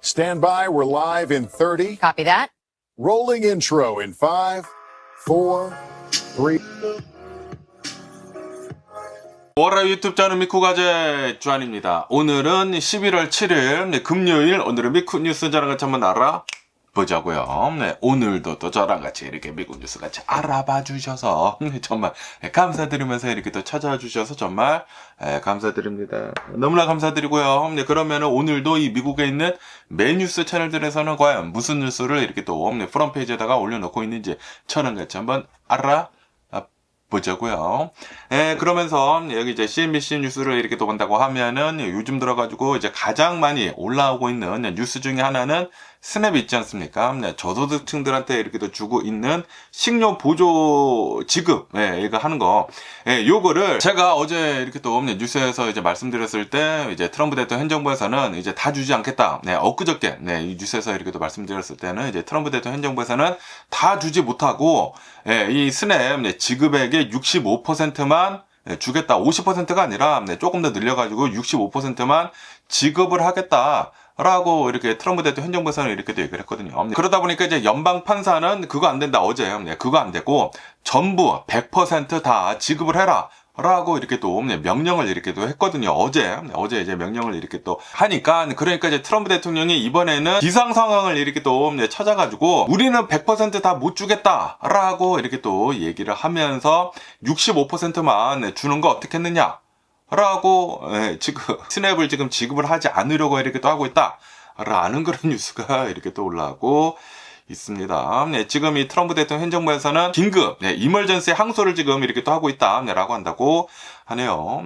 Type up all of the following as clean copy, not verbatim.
Stand by, we're live in 30. Copy that. Rolling intro in 5, 4, 3. 월화 유튜브 저는 미쿠가제 주한입니다. 오늘은 11월 7일 금요일, 오늘은 미쿠 뉴스 저랑 같이 한번 알아보자고요. 네, 오늘도 또 저랑 같이 이렇게 미국 뉴스 같이 알아봐 주셔서 정말 감사드리면서 이렇게 또 찾아와 주셔서 정말 감사드립니다. 너무나 감사드리고요. 네, 그러면은 오늘도 이 미국에 있는 메뉴스 채널들에서는 과연 무슨 뉴스를 이렇게 또 프론트 페이지에다가 올려놓고 있는지 저랑 같이 한번 보자고요. 그러면서 여기 이제 CNBC 뉴스를 이렇게 또 본다고 하면은 요즘 들어가지고 이제 가장 많이 올라오고 있는 뉴스 중에 하나는 스냅이 있지 않습니까? 저소득층들한테 이렇게 또 주고 있는 식료 보조 지급, 이거 하는 거. 요거를 제가 어제 이렇게 또 뉴스에서 이제 말씀드렸을 때 이제 트럼프 대통령 현 정부에서는 이제 다 주지 않겠다. 엊그저께, 이 뉴스에서 이렇게 또 말씀드렸을 때는 이제 트럼프 대통령 현 정부에서는 다 주지 못하고, 이 스냅 지급액의 65%만 주겠다. 50%가 아니라 조금 더 늘려가지고 65%만 지급을 하겠다. 라고 이렇게 트럼프 대통령 현 정부에서는 이렇게 또 얘기를 했거든요. 그러다 보니까 이제 연방 판사는 그거 안 된다. 어제 그거 안 되고 전부 100% 다 지급을 해라. 라고 이렇게 또 명령을 이렇게 또 했거든요. 어제 이제 명령을 이렇게 또 하니까, 그러니까 이제 트럼프 대통령이 이번에는 비상 상황을 이렇게 또 찾아가지고 우리는 100% 다 못 주겠다. 라고 이렇게 또 얘기를 하면서 65%만 주는 거 어떻게 했느냐. 라고 지금 스냅을 지금 지급을 하지 않으려고 이렇게 또 하고 있다 라는 그런 뉴스가 이렇게 또 올라오고 있습니다. 지금 이 트럼프 대통령 현 정부에서는 긴급 이멀전시 항소를 지금 이렇게 또 하고 있다 라고 한다고 하네요.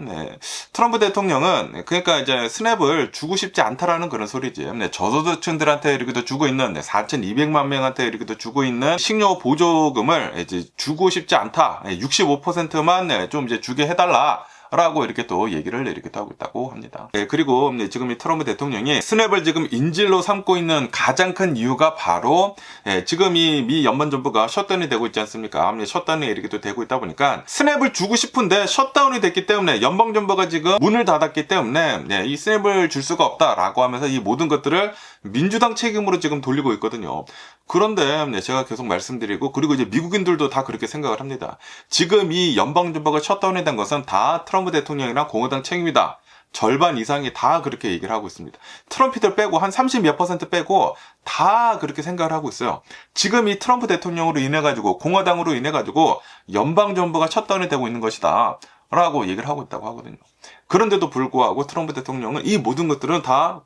트럼프 대통령은 그러니까 이제 스냅을 주고 싶지 않다라는 그런 소리지. 저소득층들한테 이렇게 또 주고 있는 4,200만 명한테 이렇게 또 주고 있는 식료 보조금을 이제 주고 싶지 않다. 65%만 좀 이제 주게 해달라. 라고 이렇게 또 얘기를 이렇게 또 하고 있다고 합니다. 그리고 지금 이 트럼프 대통령이 스냅을 지금 인질로 삼고 있는 가장 큰 이유가 바로 지금 이 미 연방정부가 셧다운이 되고 있지 않습니까? 셧다운이 이렇게 또 되고 있다 보니까 스냅을 주고 싶은데 셧다운이 됐기 때문에 연방정부가 지금 문을 닫았기 때문에 이 스냅을 줄 수가 없다라고 하면서 이 모든 것들을 민주당 책임으로 지금 돌리고 있거든요. 그런데 제가 계속 말씀드리고, 그리고 이제 미국인들도 다 그렇게 생각을 합니다. 지금 이 연방정부가 셧다운이 된 것은 다 트럼프 대통령이랑 공화당 책임이다. 절반 이상이 다 그렇게 얘기를 하고 있습니다. 트럼피들 빼고 한 30몇 % 빼고 다 그렇게 생각을 하고 있어요. 지금 이 트럼프 대통령으로 인해가지고 공화당으로 인해가지고 연방정부가 셧다운이 되고 있는 것이다. 라고 얘기를 하고 있다고 하거든요. 그런데도 불구하고 트럼프 대통령은 이 모든 것들은 다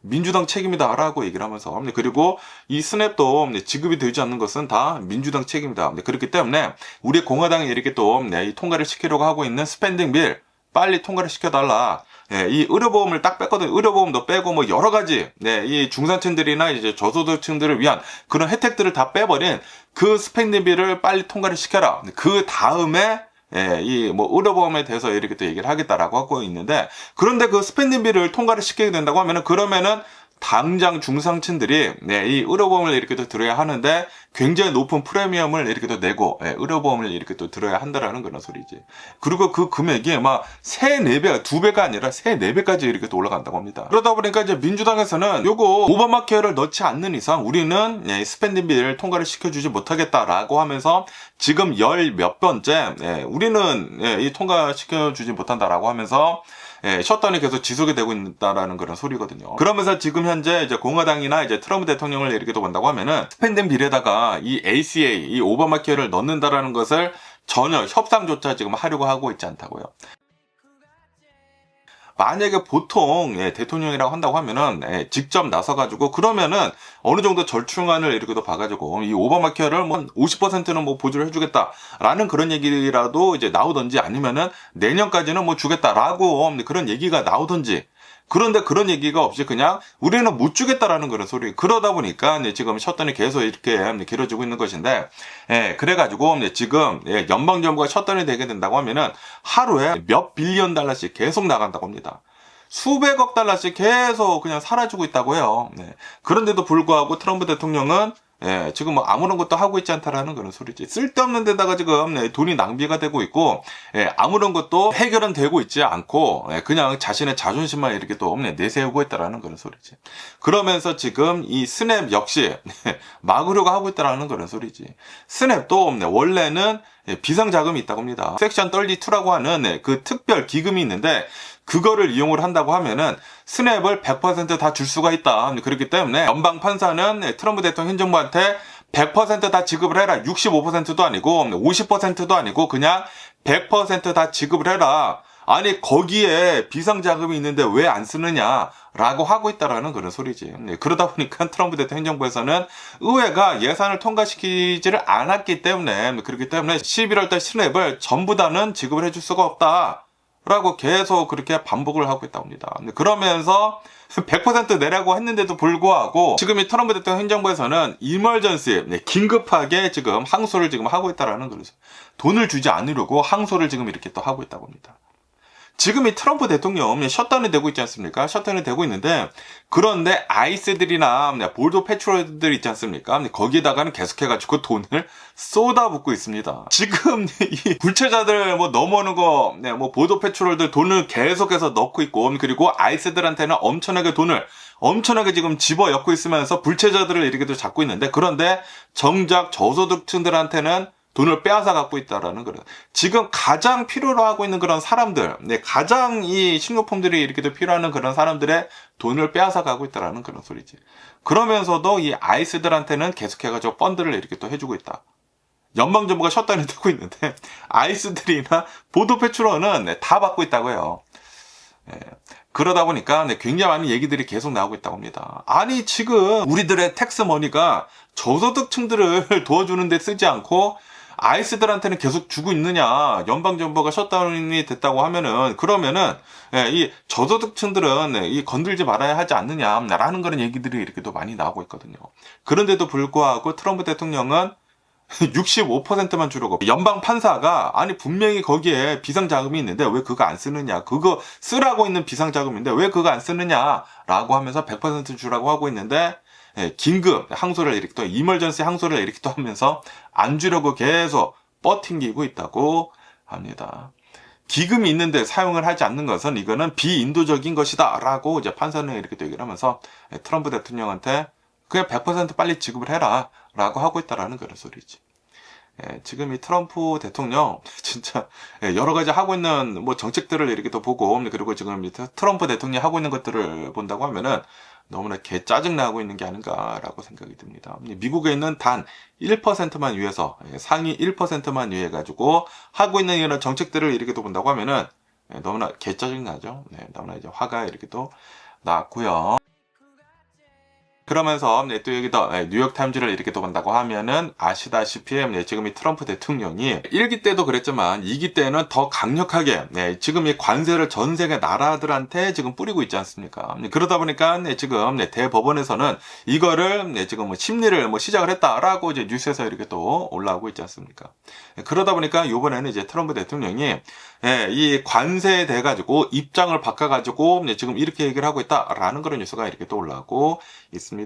민주당 책임이다 라고 얘기를 하면서, 그리고 이 스냅도 지급이 되지 않는 것은 다 민주당 책임이다. 그렇기 때문에 우리 공화당이 이렇게 또 이 통과를 시키려고 하고 있는 스pen딩 빌 빨리 통과를 시켜달라. 이 의료보험을 딱 뺐거든요. 의료보험도 빼고 뭐 여러 가지 이 중산층들이나 이제 저소득층들을 위한 그런 혜택들을 다 빼버린 그 스pen딩 빌을 빨리 통과를 시켜라. 그 다음에 이 의료보험에 대해서 이렇게 또 얘기를 하겠다라고 하고 있는데, 그런데 그 스pen딩빌을 통과를 시키게 된다고 하면은, 그러면은 당장 중상층들이 이 의료보험을 이렇게 또 들어야 하는데 굉장히 높은 프리미엄을 이렇게 또 내고 의료보험을 이렇게 또 들어야 한다라는 그런 소리지. 그리고 그 금액이 막 3, 4배, 2배가 아니라 3, 4배까지 이렇게 또 올라간다고 합니다. 그러다 보니까 이제 민주당에서는 요거 오바마 케어를 넣지 않는 이상 우리는 스pen딩빌을 통과를 시켜주지 못하겠다라고 하면서 지금 열 몇 번째 우리는 이 통과시켜주지 못한다라고 하면서 셧다운이 계속 지속이 되고 있다라는 그런 소리거든요. 그러면서 지금 현재 이제 공화당이나 이제 트럼프 대통령을 이렇게 또 본다고 하면은 스펜딩 빌에다가 이 ACA, 이 오바마 케어를 넣는다라는 것을 전혀 협상조차 지금 하려고 하고 있지 않다고요. 만약에 보통 대통령이라고 한다고 하면은 직접 나서가지고, 그러면은 어느 정도 절충안을 이렇게 또 봐가지고 이 오바마 케어를 뭐 50%는 뭐 보조를 해주겠다라는 그런 얘기라도 이제 나오든지, 아니면은 내년까지는 뭐 주겠다라고 그런 얘기가 나오든지. 그런데 그런 얘기가 없이 그냥 우리는 못 주겠다라는 그런 소리. 그러다 보니까 지금 셧다운이 계속 이렇게 길어지고 있는 것인데, 그래가지고 지금 연방정부가 셧다운이 되게 된다고 하면은 하루에 몇 빌리언 달러씩 계속 나간다고 합니다. 수백억 달러씩 계속 그냥 사라지고 있다고 해요. 그런데도 불구하고 트럼프 대통령은 지금 뭐 아무런 것도 하고 있지 않다라는 그런 소리지. 쓸데없는 데다가 지금 돈이 낭비가 되고 있고, 아무런 것도 해결은 되고 있지 않고, 그냥 자신의 자존심만 이렇게 또 내세우고 있다라는 그런 소리지. 그러면서 지금 이 스냅 역시 막으려고 하고 있다라는 그런 소리지. 스냅도 원래는 비상자금이 있다고 합니다. 섹션 32라고 하는 그 특별 기금이 있는데, 그거를 이용을 한다고 하면은 스냅을 100% 다 줄 수가 있다. 그렇기 때문에 연방 판사는 트럼프 대통령 행정부한테 100% 다 지급을 해라. 65%도 아니고 50%도 아니고 그냥 100% 다 지급을 해라. 아니 거기에 비상자금이 있는데 왜 안 쓰느냐라고 하고 있다라는 그런 소리지. 그러다 보니까 트럼프 대통령 행정부에서는 의회가 예산을 통과시키지를 않았기 때문에, 그렇기 때문에 11월달 스냅을 전부 다는 지급을 해줄 수가 없다 라고 계속 그렇게 반복을 하고 있다고 합니다. 그러면서 100% 내라고 했는데도 불구하고 지금 이 트럼프 대통령 행정부에서는 이머전시, 긴급하게 지금 항소를 지금 하고 있다라는 거죠. 돈을 주지 않으려고 항소를 지금 이렇게 또 하고 있다고 합니다. 지금 이 트럼프 대통령 셧다운이 되고 있지 않습니까? 셧다운이 되고 있는데, 그런데 아이스들이나 볼도 패트롤들 있지 않습니까? 거기에다가는 계속해가지고 돈을 쏟아붓고 있습니다. 지금 이 불체자들 넘어오는 거, 보도 패트롤들 돈을 계속해서 넣고 있고, 그리고 아이스들한테는 엄청나게 돈을 엄청나게 지금 집어넣고 있으면서 불체자들을 이렇게 또 잡고 있는데, 그런데 정작 저소득층들한테는 돈을 빼앗아 갖고 있다라는 거예요. 지금 가장 필요로 하고 있는 그런 사람들, 가장 이 식료품들이 이렇게 도 필요한 그런 사람들의 돈을 빼앗아 가고 있다라는 그런 소리지. 그러면서도 이 아이스들한테는 계속해가지고 펀드를 이렇게 또 해주고 있다. 연방정부가 셧다운이 되고 있는데 아이스들이나 보도 패트롤은 다 받고 있다고 해요. 그러다 보니까 굉장히 많은 얘기들이 계속 나오고 있다고 합니다. 아니 지금 우리들의 텍스머니가 저소득층들을 도와주는 데 쓰지 않고 아이스들한테는 계속 주고 있느냐. 연방정부가 셧다운이 됐다고 하면은, 그러면은 이 저소득층들은 이 건들지 말아야 하지 않느냐라는 그런 얘기들이 이렇게 또 많이 나오고 있거든요. 그런데도 불구하고 트럼프 대통령은 65%만 주려고. 연방 판사가 아니 분명히 거기에 비상자금이 있는데 왜 그거 안 쓰느냐, 그거 쓰라고 있는 비상자금인데 왜 그거 안 쓰느냐라고 하면서 100% 주라고 하고 있는데, 긴급 항소를 이렇게 또 이멀전시 항소를 이렇게 또 하면서 안 주려고 계속 버팅기고 있다고 합니다. 기금이 있는데 사용을 하지 않는 것은 이거는 비인도적인 것이다라고 이제 판사는 이렇게 또 얘기를 하면서 트럼프 대통령한테 그냥 100% 빨리 지급을 해라라고 하고 있다라는 그런 소리지. 지금 이 트럼프 대통령 진짜 여러 가지 하고 있는 정책들을 이렇게 또 보고, 그리고 지금 트럼프 대통령이 하고 있는 것들을 본다고 하면은 너무나 개 짜증나고 있는 게 아닌가라고 생각이 듭니다. 미국에 있는 단 1%만 위해서, 상위 1%만 위해 가지고 하고 있는 이런 정책들을 이렇게 또 본다고 하면은 너무나 개 짜증나죠. 너무나 이제 화가 이렇게 또 났고요. 그러면서 또 여기다 뉴욕타임즈를 이렇게 또 본다고 하면은 아시다시피 지금 이 트럼프 대통령이 1기 때도 그랬지만 2기 때는 더 강력하게 지금 이 관세를 전 세계 나라들한테 지금 뿌리고 있지 않습니까? 그러다 보니까 지금 대법원에서는 이거를 지금 심리를 시작을 했다라고 이제 뉴스에서 이렇게 또 올라오고 있지 않습니까? 그러다 보니까 이번에는 이제 트럼프 대통령이 이 관세에 대해 가지고 입장을 바꿔가지고 지금 이렇게 얘기를 하고 있다라는 그런 뉴스가 이렇게 또 올라오고 있습니다.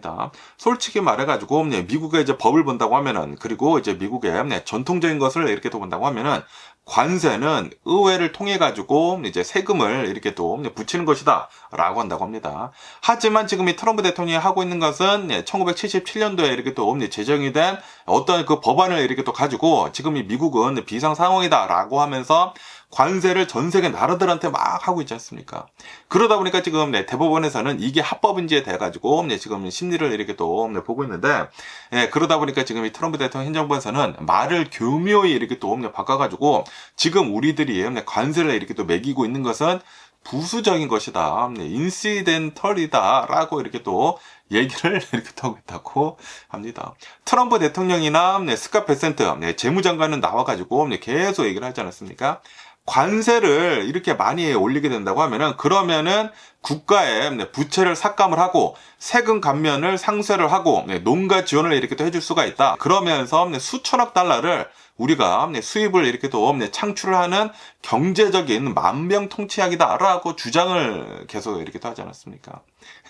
솔직히 말해가지고 미국의 이제 법을 본다고 하면은, 그리고 이제 미국의 전통적인 것을 이렇게 또 본다고 하면은, 관세는 의회를 통해 가지고 이제 세금을 이렇게 또 붙이는 것이다 라고 한다고 합니다. 하지만 지금 이 트럼프 대통령이 하고 있는 것은 1977년도에 이렇게 또 제정이 된 어떤 그 법안을 이렇게 또 가지고 지금 이 미국은 비상 상황이다 라고 하면서 관세를 전 세계 나라들한테 막 하고 있지 않습니까? 그러다 보니까 지금 대법원에서는 이게 합법인지에 대해 가지고 지금 심리를 이렇게 또 보고 있는데, 그러다 보니까 지금 이 트럼프 대통령 행정부에서는 말을 교묘히 이렇게 또 바꿔가지고 지금 우리들이 관세를 이렇게 또 매기고 있는 것은 부수적인 것이다, 인시덴털이다 라고 이렇게 또 얘기를 이렇게 하고 있다고 합니다. 트럼프 대통령이나 스캇 베센트 재무장관은 나와가지고 계속 얘기를 하지 않았습니까? 관세를 이렇게 많이 올리게 된다고 하면은, 그러면은 국가의 부채를 삭감을 하고 세금 감면을 상쇄를 하고 농가 지원을 이렇게 또 해줄 수가 있다. 그러면서 수천억 달러를 우리가 수입을 이렇게 또 창출을 하는 경제적인 만병통치약이다라고 주장을 계속 이렇게 또 하지 않았습니까?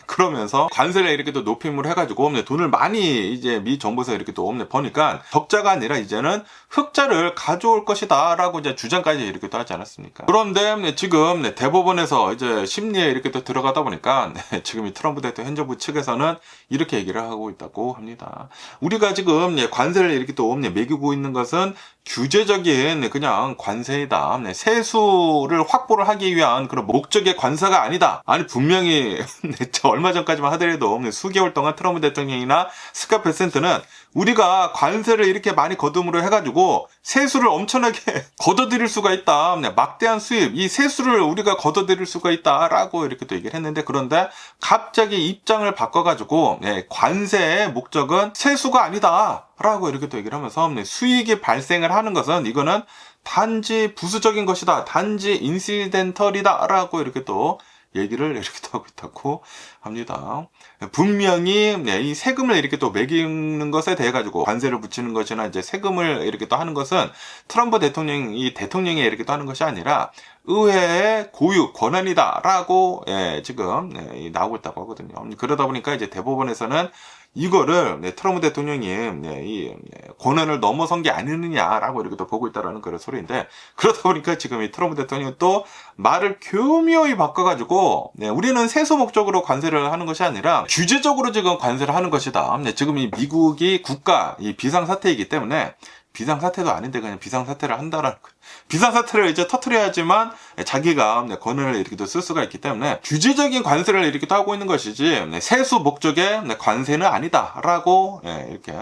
그러면서 관세를 이렇게 또 높임을 해가지고 돈을 많이 이제 미 정부에서 이렇게 또 버니까 적자가 아니라 이제는 흑자를 가져올 것이다라고 이제 주장까지 이렇게 또 하지 않았습니까? 그런데 지금 대법원에서 이제 심리에 이렇게 또 들어가다 보니까 지금 이 트럼프 대통령 행정부 측에서는 이렇게 얘기를 하고 있다고 합니다. 우리가 지금 관세를 이렇게 또 매기고 있는 것은 규제적인 그냥 관세이다. 세수를 확보를 하기 위한 그런 목적의 관세가 아니다. 아니 분명히 얼마 전까지만 하더라도 수개월 동안 트럼프 대통령이나 스캇 베센트는 우리가 관세를 이렇게 많이 거둠으로 해가지고 세수를 엄청나게 걷어들일 수가 있다. 막대한 수입, 이 세수를 우리가 걷어들일 수가 있다라고 이렇게 또 얘기를 했는데, 그런데 갑자기 입장을 바꿔가지고 관세의 목적은 세수가 아니다 라고 이렇게 또 얘기를 하면서 수익이 발생을 하는 것은 이거는 단지 부수적인 것이다, 단지 인시덴털이다 라고 이렇게 또 얘기를 이렇게 또 하고 있다고 합니다. 분명히 이 세금을 이렇게 또 매기는 것에 대해 가지고 관세를 붙이는 것이나 이제 세금을 이렇게 또 하는 것은 트럼프 대통령이 이렇게 또 하는 것이 아니라 의회의 고유 권한이다라고 지금 나오고 있다고 하거든요. 그러다 보니까 이제 대법원에서는 이거를 트럼프 대통령이 이 권한을 넘어선 게 아니느냐라고 이렇게 또 보고 있다라는 그런 소리인데, 그러다 보니까 지금 이 트럼프 대통령이 또 말을 교묘히 바꿔가지고 우리는 세수 목적으로 관세를 하는 것이 아니라 규제적으로 지금 관세를 하는 것이다. 지금 이 미국이 국가 이 비상사태이기 때문에, 비상사태도 아닌데 그냥 비상사태를 한다라는 거예요. 비상사태를 이제 터트려야지만 자기가 권한을 이렇게 또 쓸 수가 있기 때문에 규제적인 관세를 이렇게 또 하고 있는 것이지 세수 목적의 관세는 아니다라고 이렇게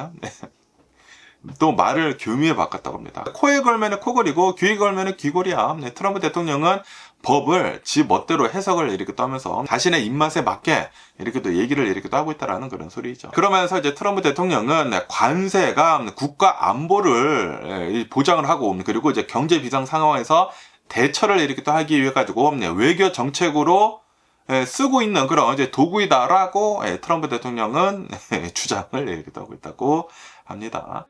또 말을 교묘히 바꿨다고 합니다. 코에 걸면은 코걸이고 귀에 걸면은 귀걸이야. 트럼프 대통령은 법을 지 멋대로 해석을 이렇게 또 하면서 자신의 입맛에 맞게 이렇게 또 얘기를 이렇게 또 하고 있다라는 그런 소리죠. 그러면서 이제 트럼프 대통령은 관세가 국가 안보를 보장을 하고, 그리고 이제 경제 비상 상황에서 대처를 이렇게 또 하기 위해 가지고 외교 정책으로 쓰고 있는 그런 이제 도구이다라고 트럼프 대통령은 주장을 이렇게 또 하고 있다고 합니다.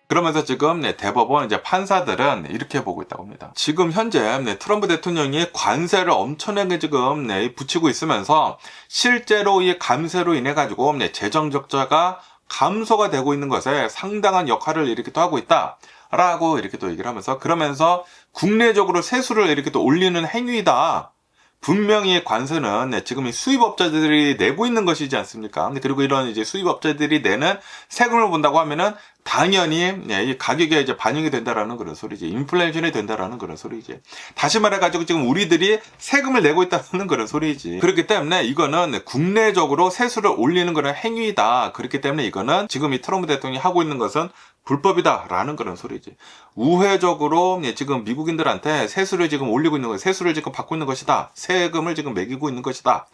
그러면서 지금 대법원 이제 판사들은 이렇게 보고 있다고 합니다. 지금 현재 트럼프 대통령이 관세를 엄청나게 지금 붙이고 있으면서 실제로 이 감세로 인해 가지고 재정 적자가 감소가 되고 있는 것에 상당한 역할을 이렇게 또 하고 있다라고 이렇게 또 얘기를 하면서, 그러면서 국내적으로 세수를 이렇게 또 올리는 행위다. 분명히 관세는 지금 이 수입업자들이 내고 있는 것이지 않습니까? 그리고 이런 이제 수입업자들이 내는 세금을 본다고 하면은 당연히 이 가격에 이제 반영이 된다라는 그런 소리지. 인플레이션이 된다라는 그런 소리지. 다시 말해가지고 지금 우리들이 세금을 내고 있다는 그런 소리지. 그렇기 때문에 이거는 국내적으로 세수를 올리는 그런 행위다. 그렇기 때문에 이거는 지금 이 트럼프 대통령이 하고 있는 것은 불법이다라는 그런 소리지. 우회적으로 지금 미국인들한테 세수를 지금 올리고 있는 거예요. 세수를 지금 받고 있는 것이다. 세금을 지금 매기고 있는 것이다.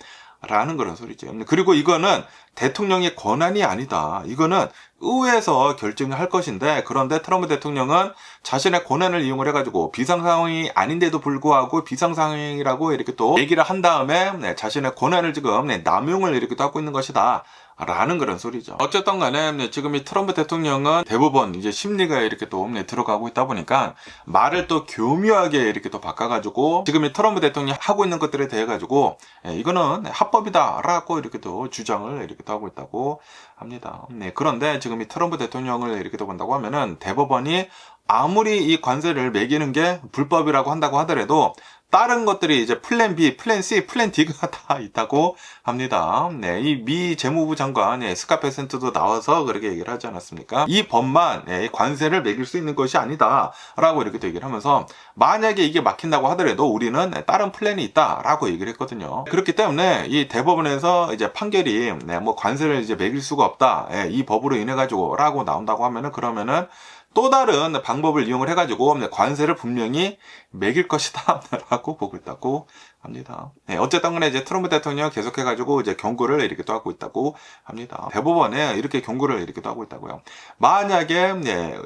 라는 그런 소리죠. 그리고 이거는 대통령의 권한이 아니다. 이거는 의회에서 결정을 할 것인데, 그런데 트럼프 대통령은 자신의 권한을 이용을 해가지고 비상상황이 아닌데도 불구하고 비상상황이라고 이렇게 또 얘기를 한 다음에 자신의 권한을 지금 남용을 이렇게 또 하고 있는 것이다. 라는 그런 소리죠. 어쨌든 간에 지금 이 트럼프 대통령은 대법원 이제 심리가 이렇게 또 들어가고 있다 보니까 말을 또 교묘하게 이렇게 또 바꿔가지고 지금 이 트럼프 대통령이 하고 있는 것들에 대해 가지고 이거는 합법이다 라고 이렇게 또 주장을 이렇게 또 하고 있다고 합니다. 그런데 지금 이 트럼프 대통령을 이렇게 또 본다고 하면은 대법원이 아무리 이 관세를 매기는 게 불법이라고 한다고 하더라도 다른 것들이 이제 플랜 B, 플랜 C, 플랜 D가 다 있다고 합니다. 이 미 재무부 장관 스캇 베센트도 나와서 그렇게 얘기를 하지 않았습니까? 이 법만 관세를 매길 수 있는 것이 아니다라고 이렇게 또 얘기를 하면서, 만약에 이게 막힌다고 하더라도 우리는 다른 플랜이 있다라고 얘기를 했거든요. 그렇기 때문에 이 대법원에서 이제 판결이 뭐 관세를 이제 매길 수가 없다, 이 법으로 인해 가지고라고 나온다고 하면은, 그러면은 또 다른 방법을 이용을 해가지고 관세를 분명히 매길 것이다 라고 보고 있다고 합니다. 어쨌든 간에 이제 트럼프 대통령 계속해가지고 이제 경고를 이렇게 또 하고 있다고 합니다. 대법원에 이렇게 경고를 이렇게 또 하고 있다고요. 만약에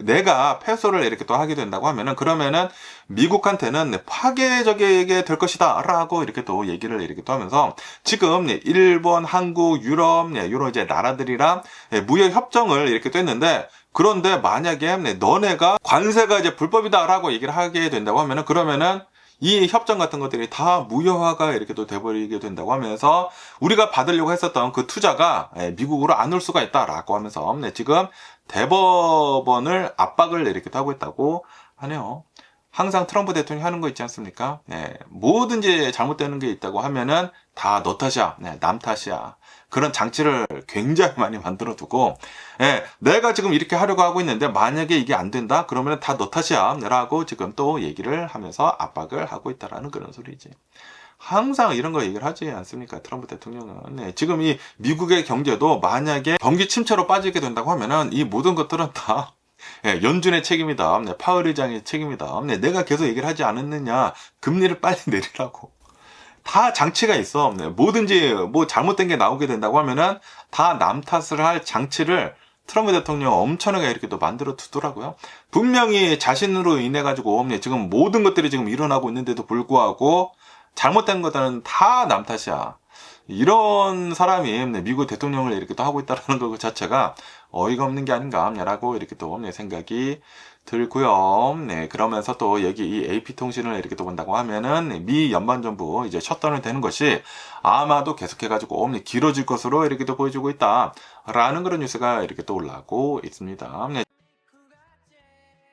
내가 패소를 이렇게 또 하게 된다고 하면은, 그러면은 미국한테는 파괴적이게 될 것이다 라고 이렇게 또 얘기를 이렇게 또 하면서, 지금 일본, 한국, 유럽 이런 이제 나라들이랑 무역 협정을 이렇게 또 했는데, 그런데 만약에 너네가 관세가 이제 불법이다라고 얘기를 하게 된다고 하면은, 그러면은 이 협정 같은 것들이 다 무효화가 이렇게 또 돼버리게 된다고 하면서 우리가 받으려고 했었던 그 투자가 미국으로 안 올 수가 있다라고 하면서 지금 대법원을 압박을 이렇게 하고 있다고 하네요. 항상 트럼프 대통령이 하는 거 있지 않습니까? 뭐든지 잘못되는 게 있다고 하면은 다 너 탓이야. 남 탓이야. 그런 장치를 굉장히 많이 만들어 두고, 내가 지금 이렇게 하려고 하고 있는데 만약에 이게 안 된다? 그러면 다 너 탓이야. 라고 지금 또 얘기를 하면서 압박을 하고 있다라는 그런 소리지. 항상 이런 거 얘기를 하지 않습니까? 트럼프 대통령은. 지금 이 미국의 경제도 만약에 경기 침체로 빠지게 된다고 하면은 이 모든 것들은 다 연준의 책임이다. 파월 의장의 책임이다. 내가 계속 얘기를 하지 않았느냐. 금리를 빨리 내리라고. 다 장치가 있어. 뭐든지 뭐 잘못된 게 나오게 된다고 하면은 다 남 탓을 할 장치를 트럼프 대통령 엄청나게 이렇게 또 만들어 두더라고요. 분명히 자신으로 인해 가지고 지금 모든 것들이 지금 일어나고 있는데도 불구하고 잘못된 것들은 다 남 탓이야. 이런 사람이 미국 대통령을 이렇게 또 하고 있다는 것 자체가 어이가 없는 게 아닌가라고 이렇게 또 생각이 들고요. 그러면서 또 여기 이 AP통신을 이렇게 또 본다고 하면은 미 연방정부 이제 셧다운이 되는 것이 아마도 계속해가지고 길어질 것으로 이렇게 또 보여주고 있다라는 그런 뉴스가 이렇게 또 올라오고 있습니다.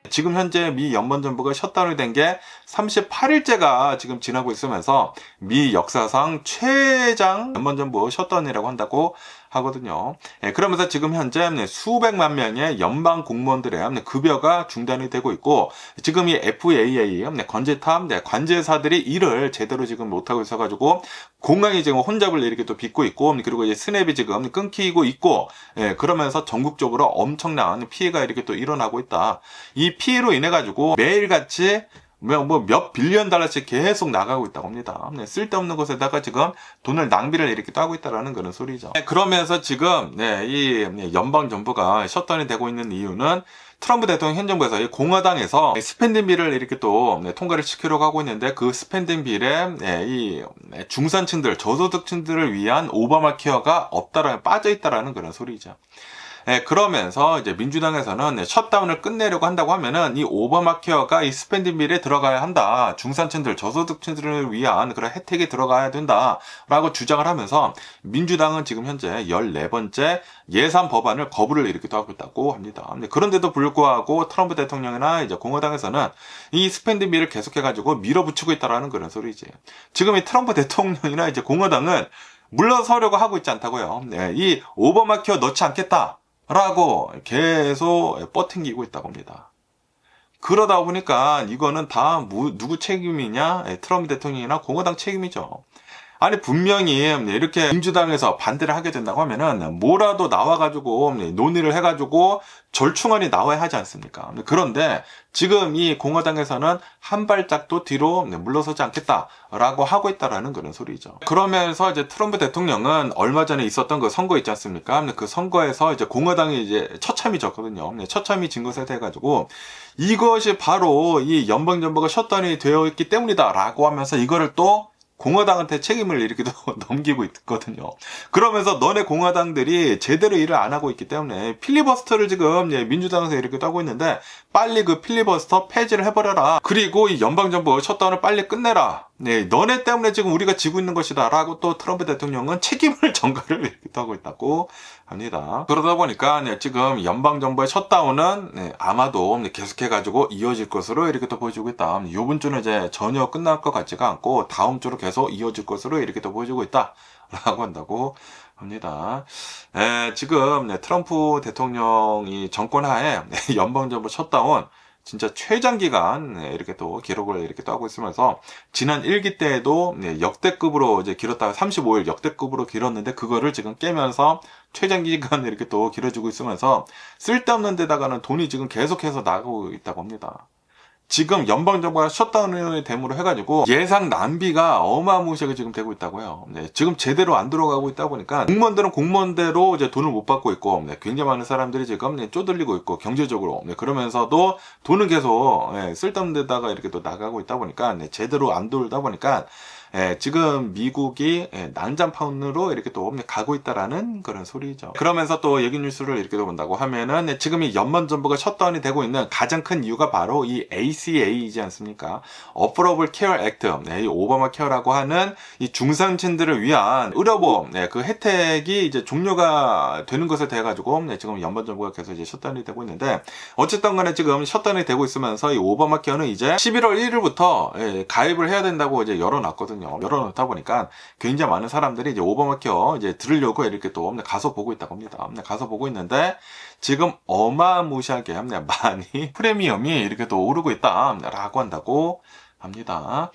지금 현재 미 연방정부가 셧다운이 된 게 38일째가 지금 지나고 있으면서 미 역사상 최장 연방정부 셧다운이라고 한다고 하거든요. 그러면서 지금 현재 수백만 명의 연방 공무원들의 급여가 중단이 되고 있고, 지금 이 FAA 관제탑 관제사들이 일을 제대로 지금 못하고 있어가지고 공항이 지금 혼잡을 이렇게 또 빚고 있고, 그리고 이제 스냅이 지금 끊기고 있고, 그러면서 전국적으로 엄청난 피해가 이렇게 또 일어나고 있다. 이 피해로 인해 가지고 매일같이 몇 빌리언 달러씩 계속 나가고 있다고 합니다. 쓸데없는 곳에다가 지금 돈을 낭비를 이렇게 하고 있다라는 그런 소리죠. 그러면서 지금 이 연방 정부가 셧다운이 되고 있는 이유는 트럼프 대통령 현 정부에서 이 공화당에서 스펜딩 빌을 이렇게 또 통과를 시키려고 하고 있는데, 그 스펜딩 빌에 이 중산층들, 저소득층들을 위한 오바마 케어가 빠져 있다라는 그런 소리죠. 그러면서 이제 민주당에서는 셧다운을 끝내려고 한다고 하면은 이 오바마 케어가 이 스펜딩 빌에 들어가야 한다. 중산층들, 저소득층들을 위한 그런 혜택이 들어가야 된다라고 주장을 하면서 민주당은 지금 현재 14번째 예산 법안을 거부를 이렇게 하고 있다고 합니다. 그런데도 불구하고 트럼프 대통령이나 이제 공화당에서는 이 스펜딩 빌을 계속해가지고 밀어붙이고 있다라는 그런 소리지. 지금 이 트럼프 대통령이나 이제 공화당은 물러서려고 하고 있지 않다고요. 이 오바마 케어 넣지 않겠다 라고 계속 뻗팅기고 있다고 합니다. 그러다 보니까 이거는 다 누구 책임이냐? 트럼프 대통령이나 공화당 책임이죠. 아니 분명히 이렇게 민주당에서 반대를 하게 된다고 하면은 뭐라도 나와가지고 논의를 해가지고 절충안이 나와야 하지 않습니까? 그런데 지금 이 공화당에서는 한 발짝도 뒤로 물러서지 않겠다라고 하고 있다라는 그런 소리죠. 그러면서 이제 트럼프 대통령은 얼마 전에 있었던 그 선거 있지 않습니까? 그 선거에서 이제 공화당이 이제 처참히 졌거든요. 처참히 진 것에 대해 가지고 이것이 바로 이 연방정부가 셧다운이 되어 있기 때문이다라고 하면서 이거를 또 공화당한테 책임을 이렇게 넘기고 있거든요. 그러면서 너네 공화당들이 제대로 일을 안 하고 있기 때문에 필리버스터를 지금 민주당에서 이렇게 하고 있는데 빨리 그 필리버스터 폐지를 해버려라. 그리고 이 연방정부 셧다운을 빨리 끝내라. 너네 때문에 지금 우리가 지고 있는 것이다 라고 또 트럼프 대통령은 책임을 전가를 이렇게 하고 있다고 합니다. 그러다 보니까 지금 연방정부의 셧다운은 아마도 계속해가지고 이어질 것으로 이렇게 또 보여주고 있다. 이번 주는 이제 전혀 끝날 것 같지가 않고 다음 주로 계속 이어질 것으로 이렇게 또 보여주고 있다 라고 한다고 합니다. 지금 트럼프 대통령이 정권 하에 연방정부 셧다운 진짜 최장기간 이렇게 또 기록을 이렇게 또 하고 있으면서 지난 1기 때에도 역대급으로 이제 길었다가 35일 역대급으로 길었는데 그거를 지금 깨면서 최장기간 이렇게 또 길어지고 있으면서 쓸데없는 데다가는 돈이 지금 계속해서 나가고 있다고 합니다. 지금 연방정부가 셧다운을 대무로 해가지고 예상 낭비가 어마무시하게 지금 되고 있다고요. 지금 제대로 안 들어가고 있다 보니까 공무원들은 공무원대로 이제 돈을 못 받고 있고 굉장히 많은 사람들이 지금 쪼들리고 있고 경제적으로 그러면서도 돈은 계속 쓸데없는 데다가 이렇게 또 나가고 있다 보니까 제대로 안 돌다 보니까 지금 미국이 난장판으로 이렇게 또 가고 있다라는 그런 소리죠. 그러면서 또 여기 뉴스를 이렇게 본다고 하면은 지금 이 연방정부가 셧다운이 되고 있는 가장 큰 이유가 바로 이 ACA이지 않습니까? Affordable Care Act, 이 오바마 케어라고 하는 이 중산층들을 위한 의료보험 그 혜택이 이제 종료가 되는 것에 대해 가지고 지금 연방정부가 계속 이제 셧다운이 되고 있는데, 어쨌든 간에 지금 셧다운이 되고 있으면서 이 오바마 케어는 이제 11월 1일부터 가입을 해야 된다고 이제 열어놨거든요. 열어놓다 보니까 굉장히 많은 사람들이 이제 오바마 케어 이제 들으려고 이렇게 또 가서 보고 있다고 합니다. 가서 보고 있는데 지금 어마무시하게 많이 프리미엄이 이렇게 또 오르고 있다라고 한다고 합니다.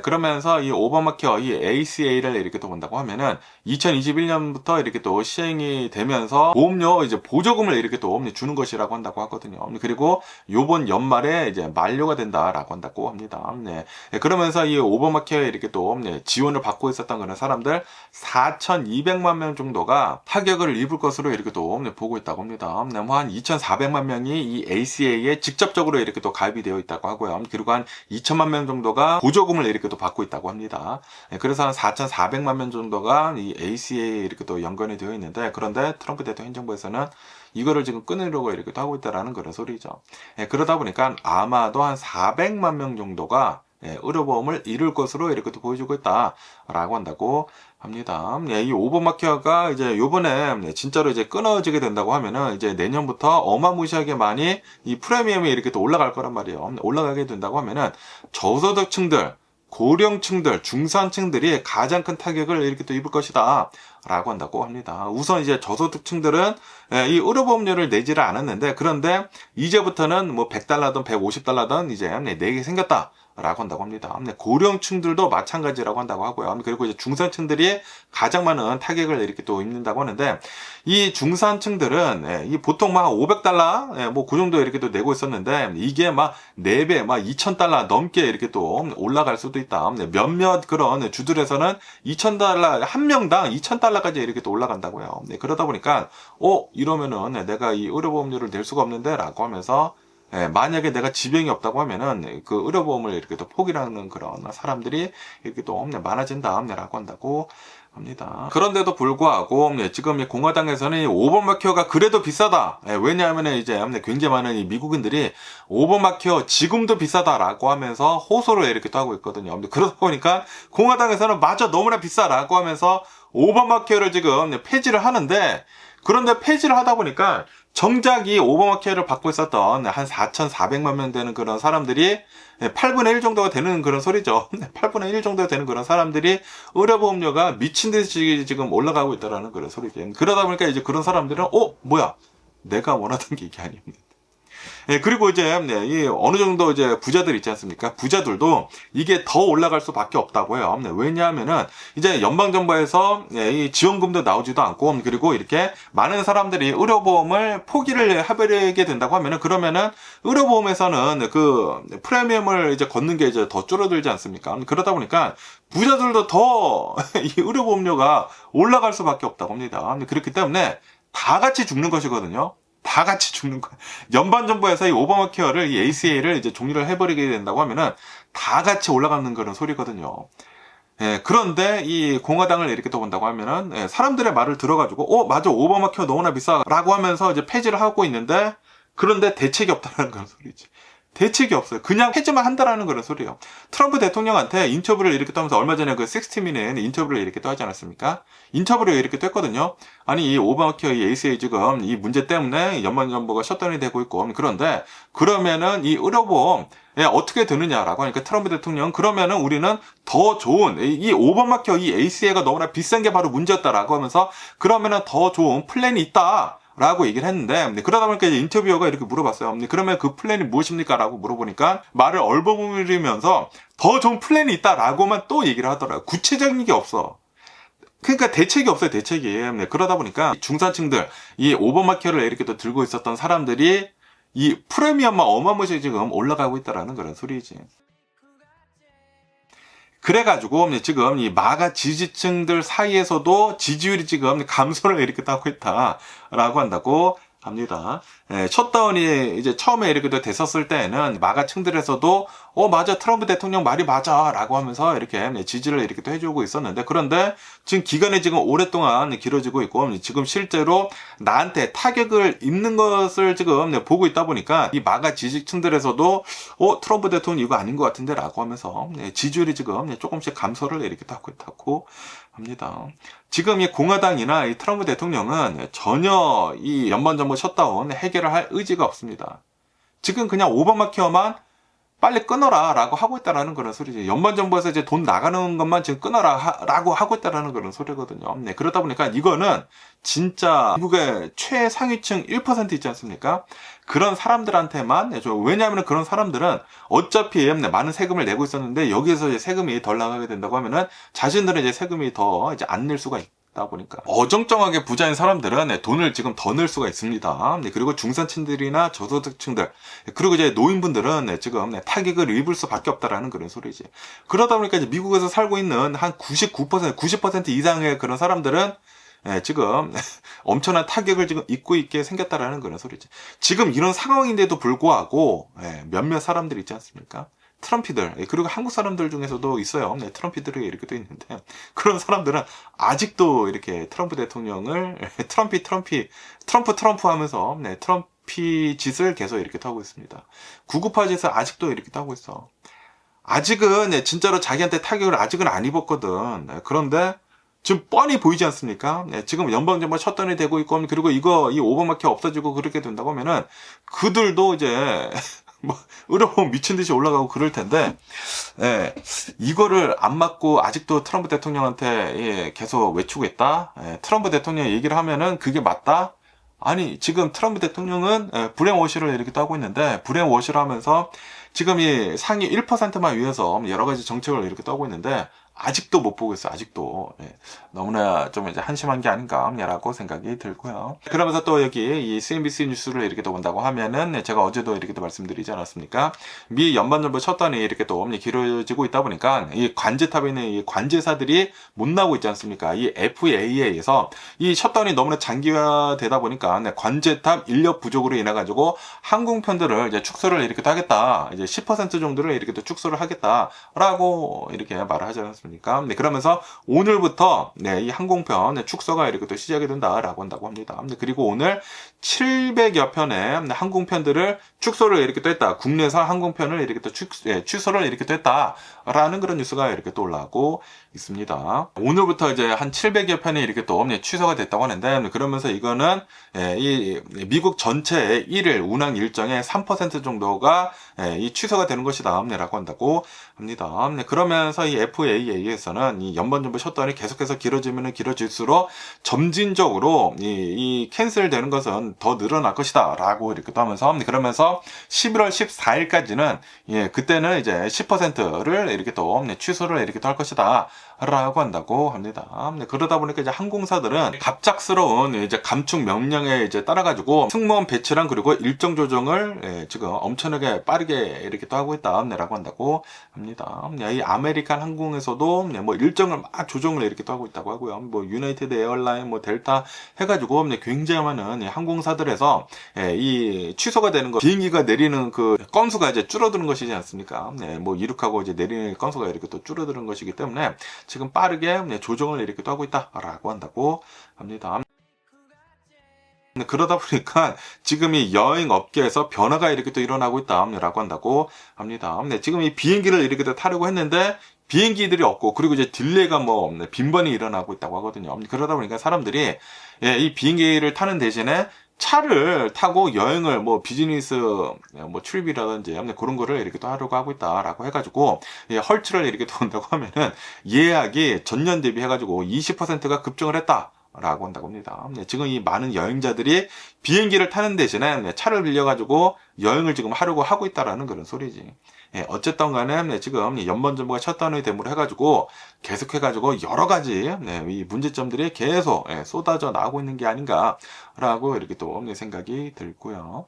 그러면서 이 오바마 케어, 이 ACA를 이렇게 또 본다고 하면은 2021년부터 이렇게 또 시행이 되면서 보험료 이제 보조금을 이렇게 또 주는 것이라고 한다고 하거든요. 그리고 요번 연말에 이제 만료가 된다라고 한다고 합니다. 그러면서 이 오바마 케어에 이렇게 또 지원을 받고 있었던 그런 사람들 4,200만 명 정도가 타격을 입을 것으로 이렇게 또 보고 있다고 합니다. 뭐 한 2,400만 명이 이 ACA에 직접적으로 이렇게 또 가입이 되어 있다고 하고요. 그리고 한 2천만 명 정도가 보조금을 이렇게 또 받고 있다고 합니다. 그래서 한 4,400만 명 정도가 이 ACA에 이렇게 또 연관이 되어 있는데, 그런데 트럼프 대통령 행정부에서는 이거를 지금 끊으려고 이렇게 또 하고 있다라는 그런 소리죠. 그러다 보니까 아마도 한 400만 명 정도가 의료보험을 잃을 것으로 이렇게 또 보여주고 있다라고 한다고 합니다. 이 오바마 케어가 이제 요번에 진짜로 이제 끊어지게 된다고 하면은 이제 내년부터 어마무시하게 많이 이 프리미엄이 이렇게 또 올라갈 거란 말이에요. 올라가게 된다고 하면은 저소득층들, 고령층들, 중산층들이 가장 큰 타격을 이렇게 또 입을 것이다 라고 한다고 합니다. 우선 이제 저소득층들은 이 의료보험료를 내지를 않았는데, 그런데 이제부터는 뭐 $100든 $150든 이제 내게 생겼다 라고 한다고 합니다. 고령층들도 마찬가지라고 한다고 하고요. 그리고 이제 중산층들이 가장 많은 타격을 이렇게 또 입는다고 하는데, 이 중산층들은 이 보통 막 $500 뭐 그 정도 이렇게 또 내고 있었는데, 이게 막 4배 막 $2,000 넘게 이렇게 또 올라갈 수도 있다. 몇몇 그런 주들에서는 $2,000 한 명당 $2,000까지 이렇게 또 올라간다고요. 그러다 보니까 이러면은 내가 이 의료보험료를 낼 수가 없는데 라고 하면서, 만약에 내가 지병이 없다고 하면은 그 의료보험을 이렇게 또 포기하는 그런 사람들이 이렇게 또 많아진다라고 한다고 합니다. 그런데도 불구하고 지금 이 공화당에서는 이 오바마 케어가 그래도 비싸다. 왜냐하면 이제 굉장히 많은 이 미국인들이 오바마 케어 지금도 비싸다라고 하면서 호소를 이렇게 또 하고 있거든요. 그러다 보니까 공화당에서는 마저 너무나 비싸라고 하면서 오바마 케어를 지금 폐지를 하는데, 그런데 폐지를 하다 보니까 정작 이 오바마 케어를 받고 있었던 한 4,400만 명 되는 그런 사람들이 8분의 1 정도가 되는 그런 소리죠. 8분의 1 정도가 되는 그런 사람들이 의료보험료가 미친 듯이 지금 올라가고 있다라는 그런 소리죠. 그러다 보니까 이제 그런 사람들은 뭐야, 내가 원하던 게 이게 아닙니다. 그리고 이제 이 어느 정도 이제 부자들 있지 않습니까? 부자들도 이게 더 올라갈 수밖에 없다고 해요. 왜냐하면은 이제 연방정부에서 이 지원금도 나오지도 않고, 그리고 이렇게 많은 사람들이 의료보험을 포기를 해버리게 된다고 하면은, 그러면은 의료보험에서는 그 프리미엄을 이제 걷는 게 이제 더 줄어들지 않습니까? 그러다 보니까 부자들도 더 이 의료보험료가 올라갈 수밖에 없다고 합니다. 그렇기 때문에 다 같이 죽는 것이거든요. 다 같이 죽는 거야. 연방정부에서 이 오바마 케어를, 이 ACA를 이제 종료를 해버리게 된다고 하면은 다 같이 올라가는 그런 소리거든요. 그런데 이 공화당을 이렇게 또 본다고 하면은 사람들의 말을 들어가지고 맞아, 오바마 케어 너무나 비싸라고 하면서 이제 폐지를 하고 있는데, 그런데 대책이 없다는 그런 소리지. 대책이 없어요. 그냥 폐지만 한다라는 그런 소리예요. 트럼프 대통령한테 인터뷰를 이렇게 또 하면서 얼마 전에 그 60미닛 인터뷰를 이렇게 또 하지 않았습니까? 인터뷰를 이렇게 또 했거든요. 아니, 이 오바마 케어, 이 ACA 지금 이 문제 때문에 연방정부가 셧다운이 되고 있고, 그런데 그러면은 이 의료보험 어떻게 되느냐라고 하니까 트럼프 대통령, 그러면은 우리는 더 좋은 이 오바마 케어, 이 ACA가 너무나 비싼 게 바로 문제였다라고 하면서, 그러면은 더 좋은 플랜이 있다 라고 얘기를 했는데, 그러다 보니까 이제 인터뷰어가 이렇게 물어봤어요. 그러면 그 플랜이 무엇입니까? 라고 물어보니까 말을 얼버무리면서 더 좋은 플랜이 있다라고만 또 얘기를 하더라고요. 구체적인 게 없어. 그러니까 대책이 없어요, 대책이. 그러다 보니까 중산층들, 이 오바마 케어를 이렇게 또 들고 있었던 사람들이 이 프리미엄만 어마무시하게 지금 올라가고 있다라는 그런 소리지. 그래가지고 지금 이 마가 지지층들 사이에서도 지지율이 지금 감소를 이렇게 하고 있다라고 한다고 합니다. 셧다운이 이제 처음에 이렇게 됐었을 때는 마가 층들에서도 맞아, 트럼프 대통령 말이 맞아 라고 하면서 이렇게 지지를 이렇게 또 해주고 있었는데, 그런데 지금 기간이 지금 오랫동안 길어지고 있고 지금 실제로 나한테 타격을 입는 것을 지금 보고 있다 보니까 이 마가 지지층들에서도 트럼프 대통령 이거 아닌 것 같은데 라고 하면서 지지율이 지금 조금씩 감소를 이렇게 하고 있다고 합니다. 지금 이 공화당이나 이 트럼프 대통령은 전혀 이 연방정부 셧다운 해결을 할 의지가 없습니다. 지금 그냥 오바마 케어만 빨리 끊어라 라고 하고 있다라는 그런 소리지. 연방정부에서 이제 돈 나가는 것만 지금 끊어라 라고 하고 있다라는 그런 소리거든요. 그러다 보니까 이거는 진짜 미국의 최상위층 1% 있지 않습니까? 그런 사람들한테만, 왜냐하면 그런 사람들은 어차피 많은 세금을 내고 있었는데 여기에서 이제 세금이 덜 나가게 된다고 하면은 자신들은 이제 세금이 더 이제 안 낼 수가 있다 보니까 어정쩡하게 부자인 사람들은 돈을 지금 더 낼 수가 있습니다. 그리고 중산층들이나 저소득층들, 그리고 이제 노인분들은 지금 타격을 입을 수밖에 없다라는 그런 소리지. 그러다 보니까 이제 미국에서 살고 있는 한 99%, 90% 이상의 그런 사람들은 지금 엄청난 타격을 지금 입고 있게 생겼다라는 그런 소리지. 지금 이런 상황인데도 불구하고 몇몇 사람들 있지 않습니까? 트럼피들, 그리고 한국 사람들 중에서도 있어요. 트럼피들이 이렇게 또 있는데, 그런 사람들은 아직도 이렇게 트럼프 대통령을 트럼프 하면서 트럼피 짓을 계속 이렇게 하고 있습니다. 구구파 짓을 아직도 이렇게 하고 있어. 아직은 진짜로 자기한테 타격을 아직은 안 입었거든. 그런데 지금 뻔히 보이지 않습니까? 지금 연방정부 셧다운이 되고 있고, 그리고 이 오바마 케어 없어지고 그렇게 된다고 하면은 그들도 이제 의료보험 미친 듯이 올라가고 그럴 텐데, 이거를 안 맞고 아직도 트럼프 대통령한테 계속 외치고 있다. 트럼프 대통령 얘기를 하면은 그게 맞다. 아니, 지금 트럼프 대통령은 브레인워시를 이렇게 또 하고 있는데, 브레인워시를 하면서 지금 이 상위 1%만 위해서 여러 가지 정책을 이렇게 떠고 있는데 아직도 못 보고 있어요. 아직도. 너무나 좀 이제 한심한 게 아닌가라고 생각이 들고요. 그러면서 또 여기 이 CNBC 뉴스를 이렇게 또 본다고 하면은 제가 어제도 이렇게 또 말씀드리지 않았습니까? 미 연방정부 셧다운이 이렇게 또 길어지고 있다 보니까 이 관제탑에 있는 이 관제사들이 못 나오고 있지 않습니까? 이 FAA에서 이 셧다운이 너무나 장기화되다 보니까 관제탑 인력 부족으로 인해 가지고 항공편들을 이제 축소를 이렇게 또 하겠다. 이제 10% 정도를 이렇게 또 축소를 하겠다라고 이렇게 말을 하지 않습니까? 그러면서 오늘부터 이 항공편 축소가 이렇게 또 시작이 된다라고 한다고 합니다. 그리고 오늘 700여 편의 항공편들을 축소를 이렇게 또 했다. 국내선 항공편을 이렇게 또 취소를 이렇게 또 했다라는 그런 뉴스가 이렇게 또 올라오고 있습니다. 오늘부터 이제 한 700여 편이 이렇게 또 취소가 됐다고 하는데, 그러면서 이거는 이 미국 전체의 일일 운항 일정의 3% 정도가 이 취소가 되는 것이다 라고 한다고 합니다. 그러면서 이 FAA에서는 이 연방정부 셧다운이 계속해서 길어질수록 점진적으로 이 캔슬 되는 것은 더 늘어날 것이다 라고 이렇게 또 하면서, 그러면서 11월 14일까지는 그때는 이제 10%를 이렇게 또 취소를 이렇게 또 할 것이다 라고 한다고 합니다. 그러다 보니까 이제 항공사들은 갑작스러운 이제 감축 명령에 이제 따라가지고 승무원 배치랑 그리고 일정 조정을 지금 엄청나게 빠르게 이렇게 또 하고 있다라고 한다고 합니다. 이 아메리칸 항공에서도 뭐 일정을 막 조정을 이렇게 또 하고 있다고 하고요. 뭐 유나이티드 에어라인, 뭐 델타 해가지고 굉장히 많은 항공사들에서 이 취소가 되는 거, 비행기가 내리는 그 건수가 이제 줄어드는 것이지 않습니까? 뭐 이륙하고 이제 내리는 건수가 이렇게 또 줄어드는 것이기 때문에 지금 빠르게 조정을 이렇게 또 하고 있다라고 한다고 합니다. 그러다 보니까 지금 이 여행 업계에서 변화가 이렇게 또 일어나고 있다라고 한다고 합니다. 지금 이 비행기를 이렇게 또 타려고 했는데 비행기들이 없고, 그리고 이제 딜레이가 뭐 빈번히 일어나고 있다고 하거든요. 그러다 보니까 사람들이 이 비행기를 타는 대신에 차를 타고 여행을 뭐 비즈니스 뭐 출입이라든지 그런 거를 이렇게 또 하려고 하고 있다라고 해가지고 헐츠를 이렇게 또 온다고 하면은 예약이 전년 대비 해가지고 20%가 급증을 했다 라고 한다고 합니다. 지금 이 많은 여행자들이 비행기를 타는 대신에 차를 빌려가지고 여행을 지금 하려고 하고 있다라는 그런 소리지. 어쨌든 간에 지금 연방정부가 셧다운이 됨으로 해가지고 계속해가지고 여러 가지 이 문제점들이 계속 쏟아져 나오고 있는 게 아닌가라고 이렇게 또 생각이 들고요.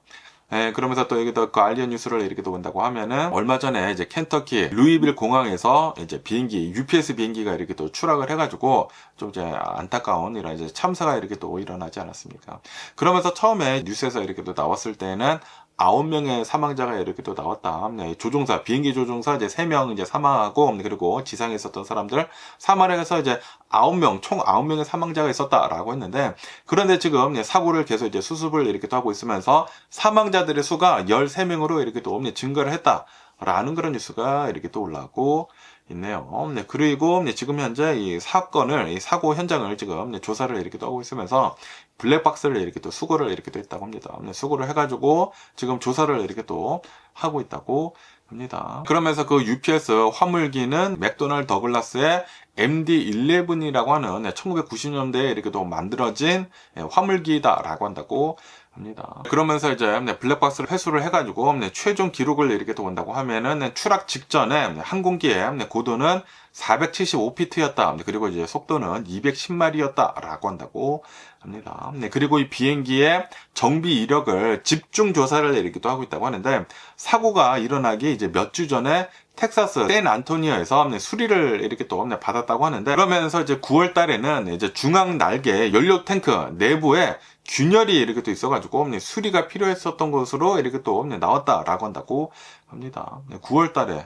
그러면서 또 여기도 그 알리언 뉴스를 이렇게 또 본다고 하면은 얼마 전에 이제 켄터키 루이빌 공항에서 이제 비행기 UPS 비행기가 이렇게 또 추락을 해가지고 좀 이제 안타까운 이런 이제 참사가 이렇게 또 일어나지 않았습니까? 그러면서 처음에 뉴스에서 이렇게 또 나왔을 때는 9명의 사망자가 이렇게 또 나왔다. 조종사, 비행기 조종사 이제 3명 이제 사망하고, 그리고 지상에 있었던 사람들 사망을 해서 이제 9명, 총 9명의 사망자가 있었다라고 했는데, 그런데 지금 사고를 계속 이제 수습을 이렇게 또 하고 있으면서 사망자들의 수가 13명으로 이렇게 또 증가를 했다라는 그런 뉴스가 이렇게 또 올라오고 있네요. 그리고 지금 현재 이 사건을, 이 사고 현장을 지금 조사를 이렇게 또 하고 있으면서 블랙박스를 이렇게 또 수거를 이렇게 또 했다고 합니다. 수거를 해가지고 지금 조사를 이렇게 또 하고 있다고 합니다. 그러면서 그 UPS 화물기는 맥도날드 더글라스의 MD-11이라고 하는 1990년대에 이렇게 또 만들어진 화물기다라고 한다고 합니다. 그러면서 이제 블랙박스를 회수를 해가지고 최종 기록을 이렇게 또 본다고 하면은 추락 직전에 항공기의 고도는 475피트였다. 그리고 이제 속도는 210마일이었다라고 한다고 합니다. 그리고 이 비행기의 정비 이력을 집중 조사를 이렇게 또 하고 있다고 하는데, 사고가 일어나기 이제 몇 주 전에 텍사스 샌 안토니오에서 수리를 이렇게 또 받았다고 하는데, 그러면서 이제 9월 달에는 이제 중앙 날개 연료 탱크 내부에 균열이 이렇게 또 있어가지고 수리가 필요했었던 것으로 이렇게 또 나왔다라고 한다고 합니다. 9월 달에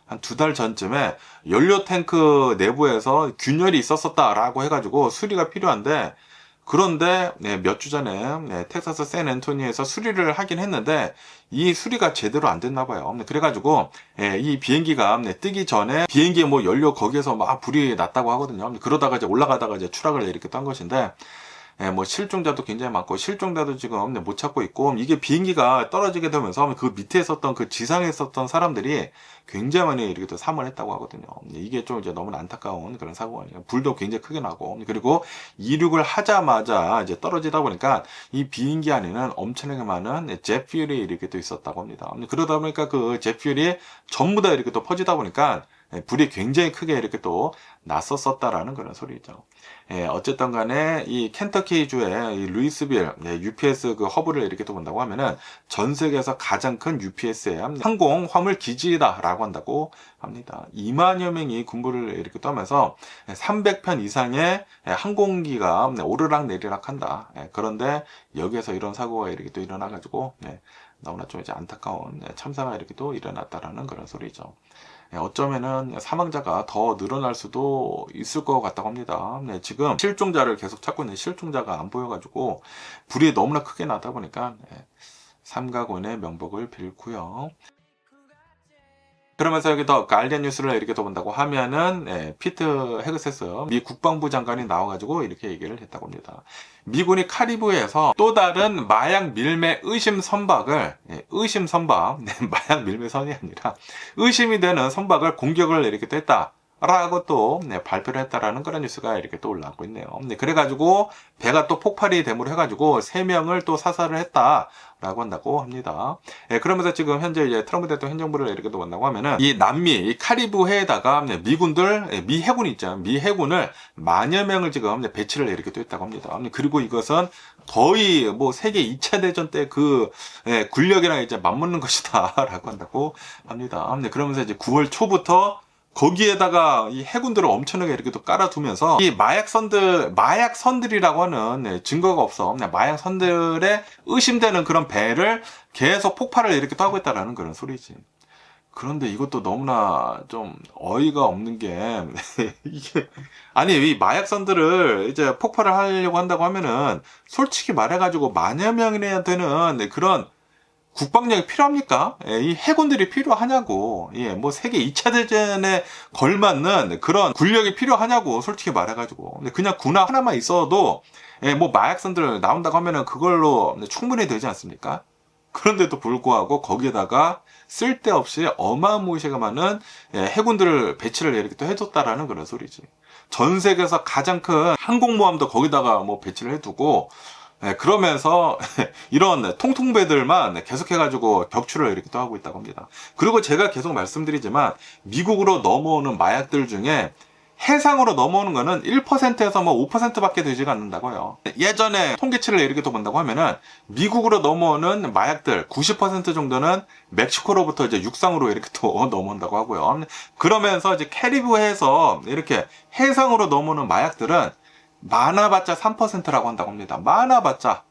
한 2달 전쯤에 연료 탱크 내부에서 균열이 있었었다라고 해가지고 수리가 필요한데, 그런데 몇 주 전에 텍사스 샌 앤토니에서 수리를 하긴 했는데 이 수리가 제대로 안 됐나 봐요. 그래가지고 이 비행기가 뜨기 전에 비행기에 뭐 연료 거기에서 막 불이 났다고 하거든요. 그러다가 이제 올라가다가 이제 추락을 이렇게 또 한 것인데, 뭐 실종자도 굉장히 많고 실종자도 지금 못 찾고 있고, 이게 비행기가 떨어지게 되면서 그 밑에 있었던 그 지상에 있었던 사람들이 굉장히 많이 이렇게 또 사망을 했다고 하거든요. 이게 좀 이제 너무 안타까운 그런 사고가 아니에요. 불도 굉장히 크게 나고, 그리고 이륙을 하자마자 이제 떨어지다 보니까 이 비행기 안에는 엄청나게 많은 젯퓨얼이 이렇게 또 있었다고 합니다. 그러다 보니까 그 젯퓨얼이 전부 다 이렇게 또 퍼지다 보니까 불이 굉장히 크게 이렇게 또 났었다라는 그런 소리죠. 어쨌든 간에 이 켄터키주의 이 루이스빌 UPS 그 허브를 이렇게 또 본다고 하면은 전 세계에서 가장 큰 UPS의 항공 화물 기지다라고 한다고 합니다. 2만여 명이 군부를 이렇게 또 하면서 300편 이상의 항공기가 오르락 내리락 한다. 그런데 여기에서 이런 사고가 이렇게 또 일어나가지고 너무나 좀 이제 안타까운 참사가 이렇게 또 일어났다라는 그런 소리죠. 어쩌면은 사망자가 더 늘어날 수도 있을 것 같다고 합니다. 지금 실종자를 계속 찾고 있는 실종자가 안 보여가지고 불이 너무나 크게 나다 보니까 삼가군의 명복을 빌고요. 그러면서 여기 더 가디언 뉴스를 이렇게 더 본다고 하면은 피트 헤그세스 미 국방부 장관이 나와가지고 이렇게 얘기를 했다고 합니다. 미군이 카리브해에서 또 다른 마약 밀매 의심 선박을 의심 선박 마약 밀매 선이 아니라 의심이 되는 선박을 공격을 이렇게 또 했다. 라고 또 발표를 했다라는 그런 뉴스가 이렇게 또 올라오고 있네요. 그래가지고 배가 또 폭발이 됨으로 해가지고 3명을 또 사살을 했다라고 한다고 합니다. 그러면서 지금 현재 이제 트럼프 대통령 행정부를 이렇게 또 만나고 하면은 이 남미 이 카리브해에다가 미군들 미 해군이 있잖아요. 미 해군을 10,000여 명을 지금 배치를 이렇게 또 했다고 합니다. 그리고 이것은 거의 뭐 세계 2차 대전 때 그 군력이랑 이제 맞먹는 것이다라고 한다고 합니다. 그러면서 이제 9월 초부터 거기에다가 이 해군들을 엄청나게 이렇게 또 깔아두면서 이 마약선들이라고 하는 증거가 없어. 마약선들에 의심되는 그런 배를 계속 폭발을 이렇게 또 하고 있다라는 그런 소리지. 그런데 이것도 너무나 좀 어이가 없는 게 이게 아니 이 마약선들을 이제 폭발을 하려고 한다고 하면은 솔직히 말해가지고 10,000여 명이나 되는 그런 국방력이 필요합니까? 이 해군들이 필요하냐고. 뭐 세계 2차 대전에 걸맞는 그런 군력이 필요하냐고. 솔직히 말해가지고. 근데 그냥 군함 하나만 있어도 뭐 마약선들 나온다고 하면은 그걸로 충분히 되지 않습니까? 그런데도 불구하고 거기에다가 쓸데없이 어마무시하게 많은 해군들을 배치를 이렇게 또 해줬다라는 그런 소리지. 전 세계에서 가장 큰 항공모함도 거기다가 뭐 배치를 해두고 그러면서 이런 통통배들만 계속해가지고 격추를 이렇게 또 하고 있다고 합니다. 그리고 제가 계속 말씀드리지만 미국으로 넘어오는 마약들 중에 해상으로 넘어오는 거는 1%에서 뭐 5%밖에 되지가 않는다고요. 예전에 통계치를 이렇게 또 본다고 하면은 미국으로 넘어오는 마약들 90% 정도는 멕시코로부터 이제 육상으로 이렇게 또 넘어온다고 하고요. 그러면서 이제 캐리브해에서 이렇게 해상으로 넘어오는 마약들은 많아봤자 3%라고 한다고 합니다. 많아봤자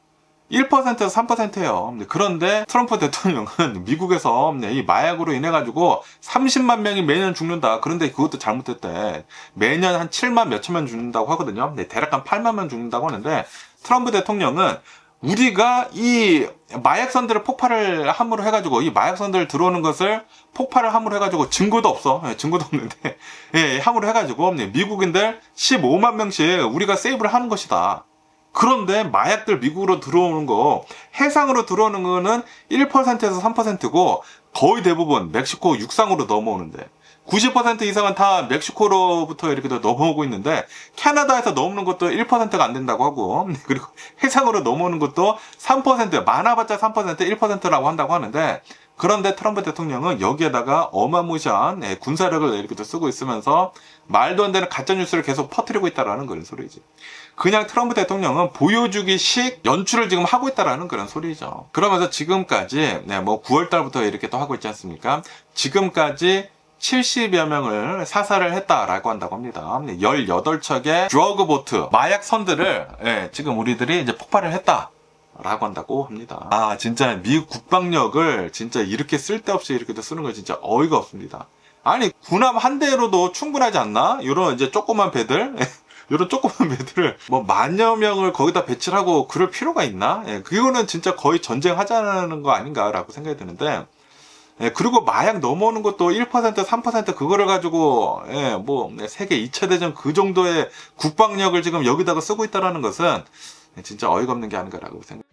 1%에서 3%예요. 그런데 트럼프 대통령은 미국에서 이 마약으로 인해 가지고 30만 명이 매년 죽는다. 그런데 그것도 잘못됐대. 매년 한 7만 몇천 명 죽는다고 하거든요. 대략 한 8만 명 죽는다고 하는데 트럼프 대통령은 우리가 이 마약선들을 폭발을 함으로 해가지고 이 마약선들 들어오는 것을 폭발을 함으로 해가지고 증거도 없어. 증거도 없는데 함으로 해가지고 미국인들 15만 명씩 우리가 세이브를 하는 것이다. 그런데 마약들 미국으로 들어오는 거 해상으로 들어오는 거는 1%에서 3%고 거의 대부분 멕시코 육상으로 넘어오는데 90% 이상은 다 멕시코로부터 이렇게 넘어오고 있는데 캐나다에서 넘어오는 것도 1%가 안 된다고 하고 그리고 해상으로 넘어오는 것도 3% 많아봤자 3% 1%라고 한다고 하는데 그런데 트럼프 대통령은 여기에다가 어마무시한 군사력을 이렇게 쓰고 있으면서 말도 안 되는 가짜뉴스를 계속 퍼뜨리고 있다라는 그런 소리지. 그냥 트럼프 대통령은 보여주기식 연출을 지금 하고 있다라는 그런 소리죠. 그러면서 지금까지 뭐 9월 달부터 이렇게 또 하고 있지 않습니까? 지금까지 70여 명을 사살을 했다라고 한다고 합니다. 18척의 드러그 보트, 마약 선들을 지금 우리들이 이제 폭발을 했다. 라고 한다고 합니다. 아, 진짜 미국 국방력을 진짜 이렇게 쓸데없이 이렇게 쓰는 거 진짜 어이가 없습니다. 아니, 군함 한 대로도 충분하지 않나? 이런 이제 조그만 배들? 이런 조그만 배들을 뭐 만여 명을 거기다 배치를 하고 그럴 필요가 있나? 그거는 진짜 거의 전쟁하자는 거 아닌가라고 생각이 드는데 그리고 마약 넘어오는 것도 1%, 3% 그거를 가지고 뭐 세계 2차 대전 그 정도의 국방력을 지금 여기다가 쓰고 있다라는 것은 진짜 어이가 없는 게 아닌가라고 생각합니다.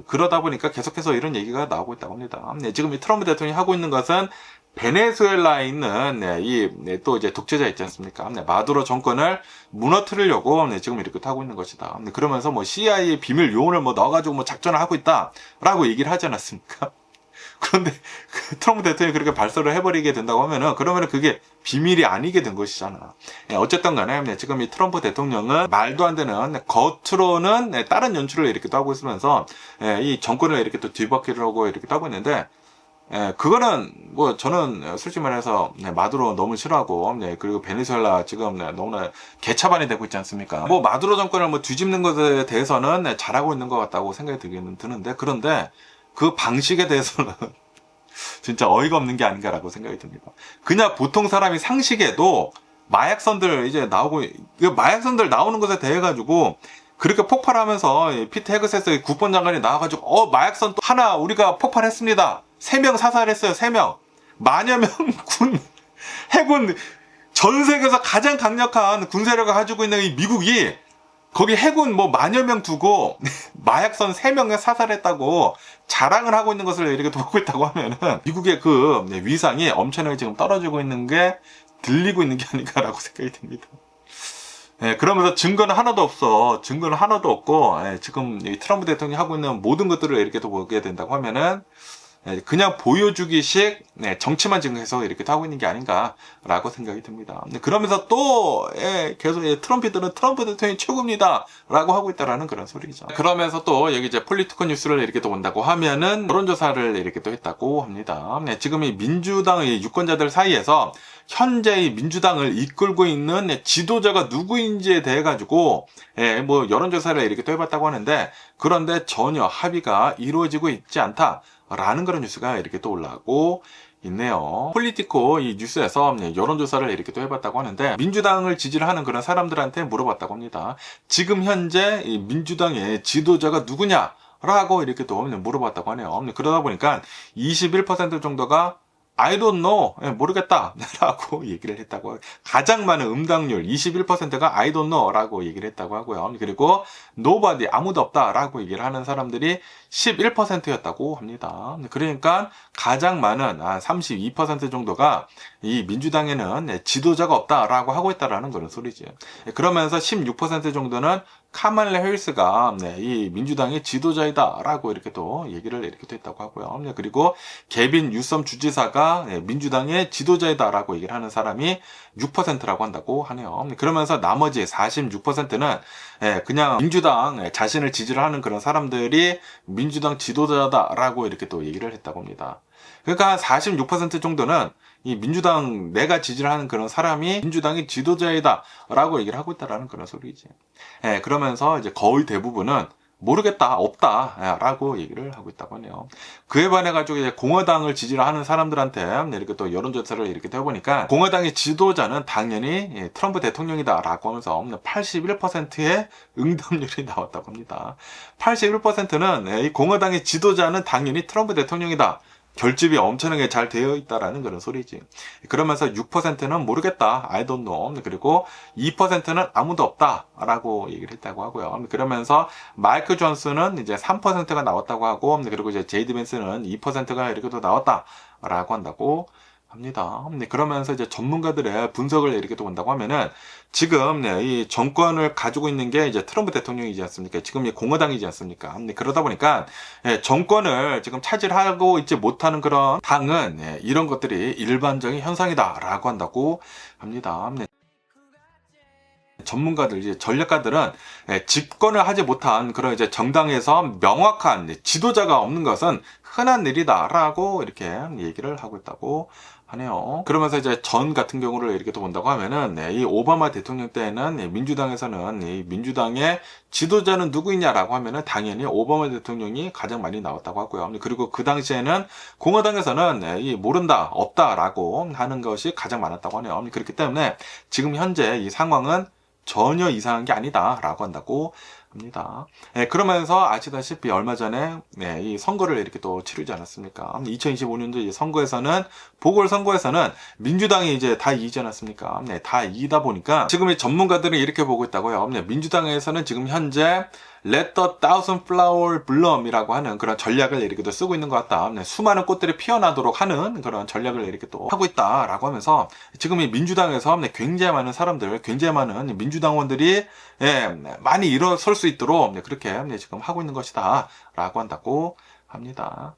그러다 보니까 계속해서 이런 얘기가 나오고 있다고 합니다. 지금 이 트럼프 대통령이 하고 있는 것은 베네수엘라에 있는 또 이제 독재자 있지 않습니까? 마두로 정권을 무너뜨리려고 지금 이렇게 하고 있는 것이다. 그러면서 뭐 CIA 비밀 요원을 뭐 넣어가지고 뭐 작전을 하고 있다라고 얘기를 하지 않았습니까? 그런데 트럼프 대통령이 그렇게 발설을 해버리게 된다고 하면은 그러면은 그게 비밀이 아니게 된 것이잖아. 어쨌든 간에 지금 이 트럼프 대통령은 말도 안 되는 겉으로는 다른 연출을 이렇게 또 하고 있으면서 이 정권을 이렇게 또 뒤바뀌려고 이렇게 하고 있는데 그거는 뭐 저는 솔직히 말해서 마두로 너무 싫어하고 그리고 베네수엘라 지금 너무나 개차반이 되고 있지 않습니까? 뭐 마두로 정권을 뭐 뒤집는 것에 대해서는 잘하고 있는 것 같다고 생각이 드는데 그런데 그 방식에 대해서는 진짜 어이가 없는 게 아닌가라고 생각이 듭니다. 그냥 보통 사람이 상식에도 마약선들 이제 나오고, 마약선들 나오는 것에 대해 가지고 그렇게 폭발하면서 피트 헤그세스 국방장관이 나와가지고 마약선 또 하나 우리가 폭발했습니다. 3명 사살했어요. 3명. 만여 명 해군 전 세계에서 가장 강력한 군사력을 가지고 있는 이 미국이 거기 해군 뭐 만여 명 두고 마약선 3명을 사살했다고 자랑을 하고 있는 것을 이렇게 보고 있다고 하면은 미국의 그 위상이 엄청나게 지금 떨어지고 있는 게 들리고 있는 게 아닌가라고 생각이 듭니다. 그러면서 증거는 하나도 없어. 증거는 하나도 없고 지금 이 트럼프 대통령이 하고 있는 모든 것들을 이렇게 또 보게 된다고 하면은 그냥 보여주기식 정치만 지금 계속 이렇게 하고 있는 게 아닌가라고 생각이 듭니다. 그러면서 또 계속 트럼피들은 트럼프 대통령이 최고입니다 라고 하고 있다라는 그런 소리죠. 그러면서 또 여기 이제 폴리티코 뉴스를 이렇게 또 본다고 하면은 여론조사를 이렇게 또 했다고 합니다. 지금 이 민주당의 유권자들 사이에서 현재 이 민주당을 이끌고 있는 지도자가 누구인지에 대해 가지고 뭐 여론조사를 이렇게 또 해봤다고 하는데 그런데 전혀 합의가 이루어지고 있지 않다. 라는 그런 뉴스가 이렇게 또 올라오고 있네요. 폴리티코 이 뉴스에서 여론조사를 이렇게 또 해봤다고 하는데 민주당을 지지를 하는 그런 사람들한테 물어봤다고 합니다. 지금 현재 이 민주당의 지도자가 누구냐? 라고 이렇게 또 물어봤다고 하네요. 그러다 보니까 21% 정도가 I don't know. 모르겠다. 라고 얘기를 했다고. 가장 많은 응답률 21%가 I don't know. 라고 얘기를 했다고 하고요. 그리고 nobody. 아무도 없다. 라고 얘기를 하는 사람들이 11%였다고 합니다. 그러니까 가장 많은 32% 정도가 이 민주당에는 지도자가 없다. 라고 하고 있다라는 그런 소리지. 그러면서 16% 정도는 카말라 해리스가 이 민주당의 지도자이다라고 이렇게 또 얘기를 이렇게 또 했다고 하고요. 그리고 개빈 뉴섬 주지사가 민주당의 지도자이다라고 얘기를 하는 사람이 6%라고 한다고 하네요. 그러면서 나머지 46%는 그냥 민주당 자신을 지지를 하는 그런 사람들이 민주당 지도자다라고 이렇게 또 얘기를 했다고 합니다. 그러니까 한 46% 정도는 이 민주당 내가 지지를 하는 그런 사람이 민주당의 지도자이다 라고 얘기를 하고 있다라는 그런 소리지. 그러면서 이제 거의 대부분은 모르겠다, 없다 라고 얘기를 하고 있다고 하네요. 그에 반해 가지고 이제 공화당을 지지를 하는 사람들한테 이렇게 또 여론조사를 이렇게 해보니까 공화당의 지도자는 당연히 트럼프 대통령이다 라고 하면서 81%의 응답률이 나왔다고 합니다. 81%는 이 공화당의 지도자는 당연히 트럼프 대통령이다. 결집이 엄청나게 잘 되어 있다라는 그런 소리지. 그러면서 6%는 모르겠다, I don't know. 그리고 2%는 아무도 없다라고 얘기를 했다고 하고요. 그러면서 마이크 존슨은 이제 3%가 나왔다고 하고, 그리고 이제 제이드 벤스는 2%가 이렇게 또 나왔다라고 한다고 합니다. 그러면서 이제 전문가들의 분석을 이렇게 또 본다고 하면은 지금 이 정권을 가지고 있는 게 이제 트럼프 대통령이지 않습니까? 지금 이 공화당이지 않습니까? 그러다 보니까 정권을 지금 차지하고 있지 못하는 그런 당은 이런 것들이 일반적인 현상이다라고 한다고 합니다. 전문가들, 이제 전략가들은 집권을 하지 못한 그런 이제 정당에서 명확한 지도자가 없는 것은 흔한 일이다라고 이렇게 얘기를 하고 있다고 하네요. 그러면서 이제 전 같은 경우를 이렇게 또 본다고 하면은 이 오바마 대통령 때는 민주당에서는 이 민주당의 지도자는 누구이냐라고 하면은 당연히 오바마 대통령이 가장 많이 나왔다고 하고요. 그리고 그 당시에는 공화당에서는 이 모른다, 없다라고 하는 것이 가장 많았다고 하네요. 그렇기 때문에 지금 현재 이 상황은 전혀 이상한 게 아니다라고 한다고 합니다. 그러면서 아시다시피 얼마 전에 이 선거를 이렇게 또 치르지 않았습니까? 2025년도 선거에서는 보궐선거에서는 민주당이 이제 다 이기지 않았습니까? 다 이기다 보니까 지금 이 전문가들은 이렇게 보고 있다고요. 민주당에서는 지금 현재 Let the thousand flower bloom이라고 하는 그런 전략을 이렇게 또 쓰고 있는 것 같다. 수많은 꽃들이 피어나도록 하는 그런 전략을 이렇게 또 하고 있다라고 하면서 지금 이 민주당에서 굉장히 많은 사람들, 굉장히 많은 민주당원들이 많이 일어설 수 있도록 그렇게 지금 하고 있는 것이다 라고 한다고 합니다.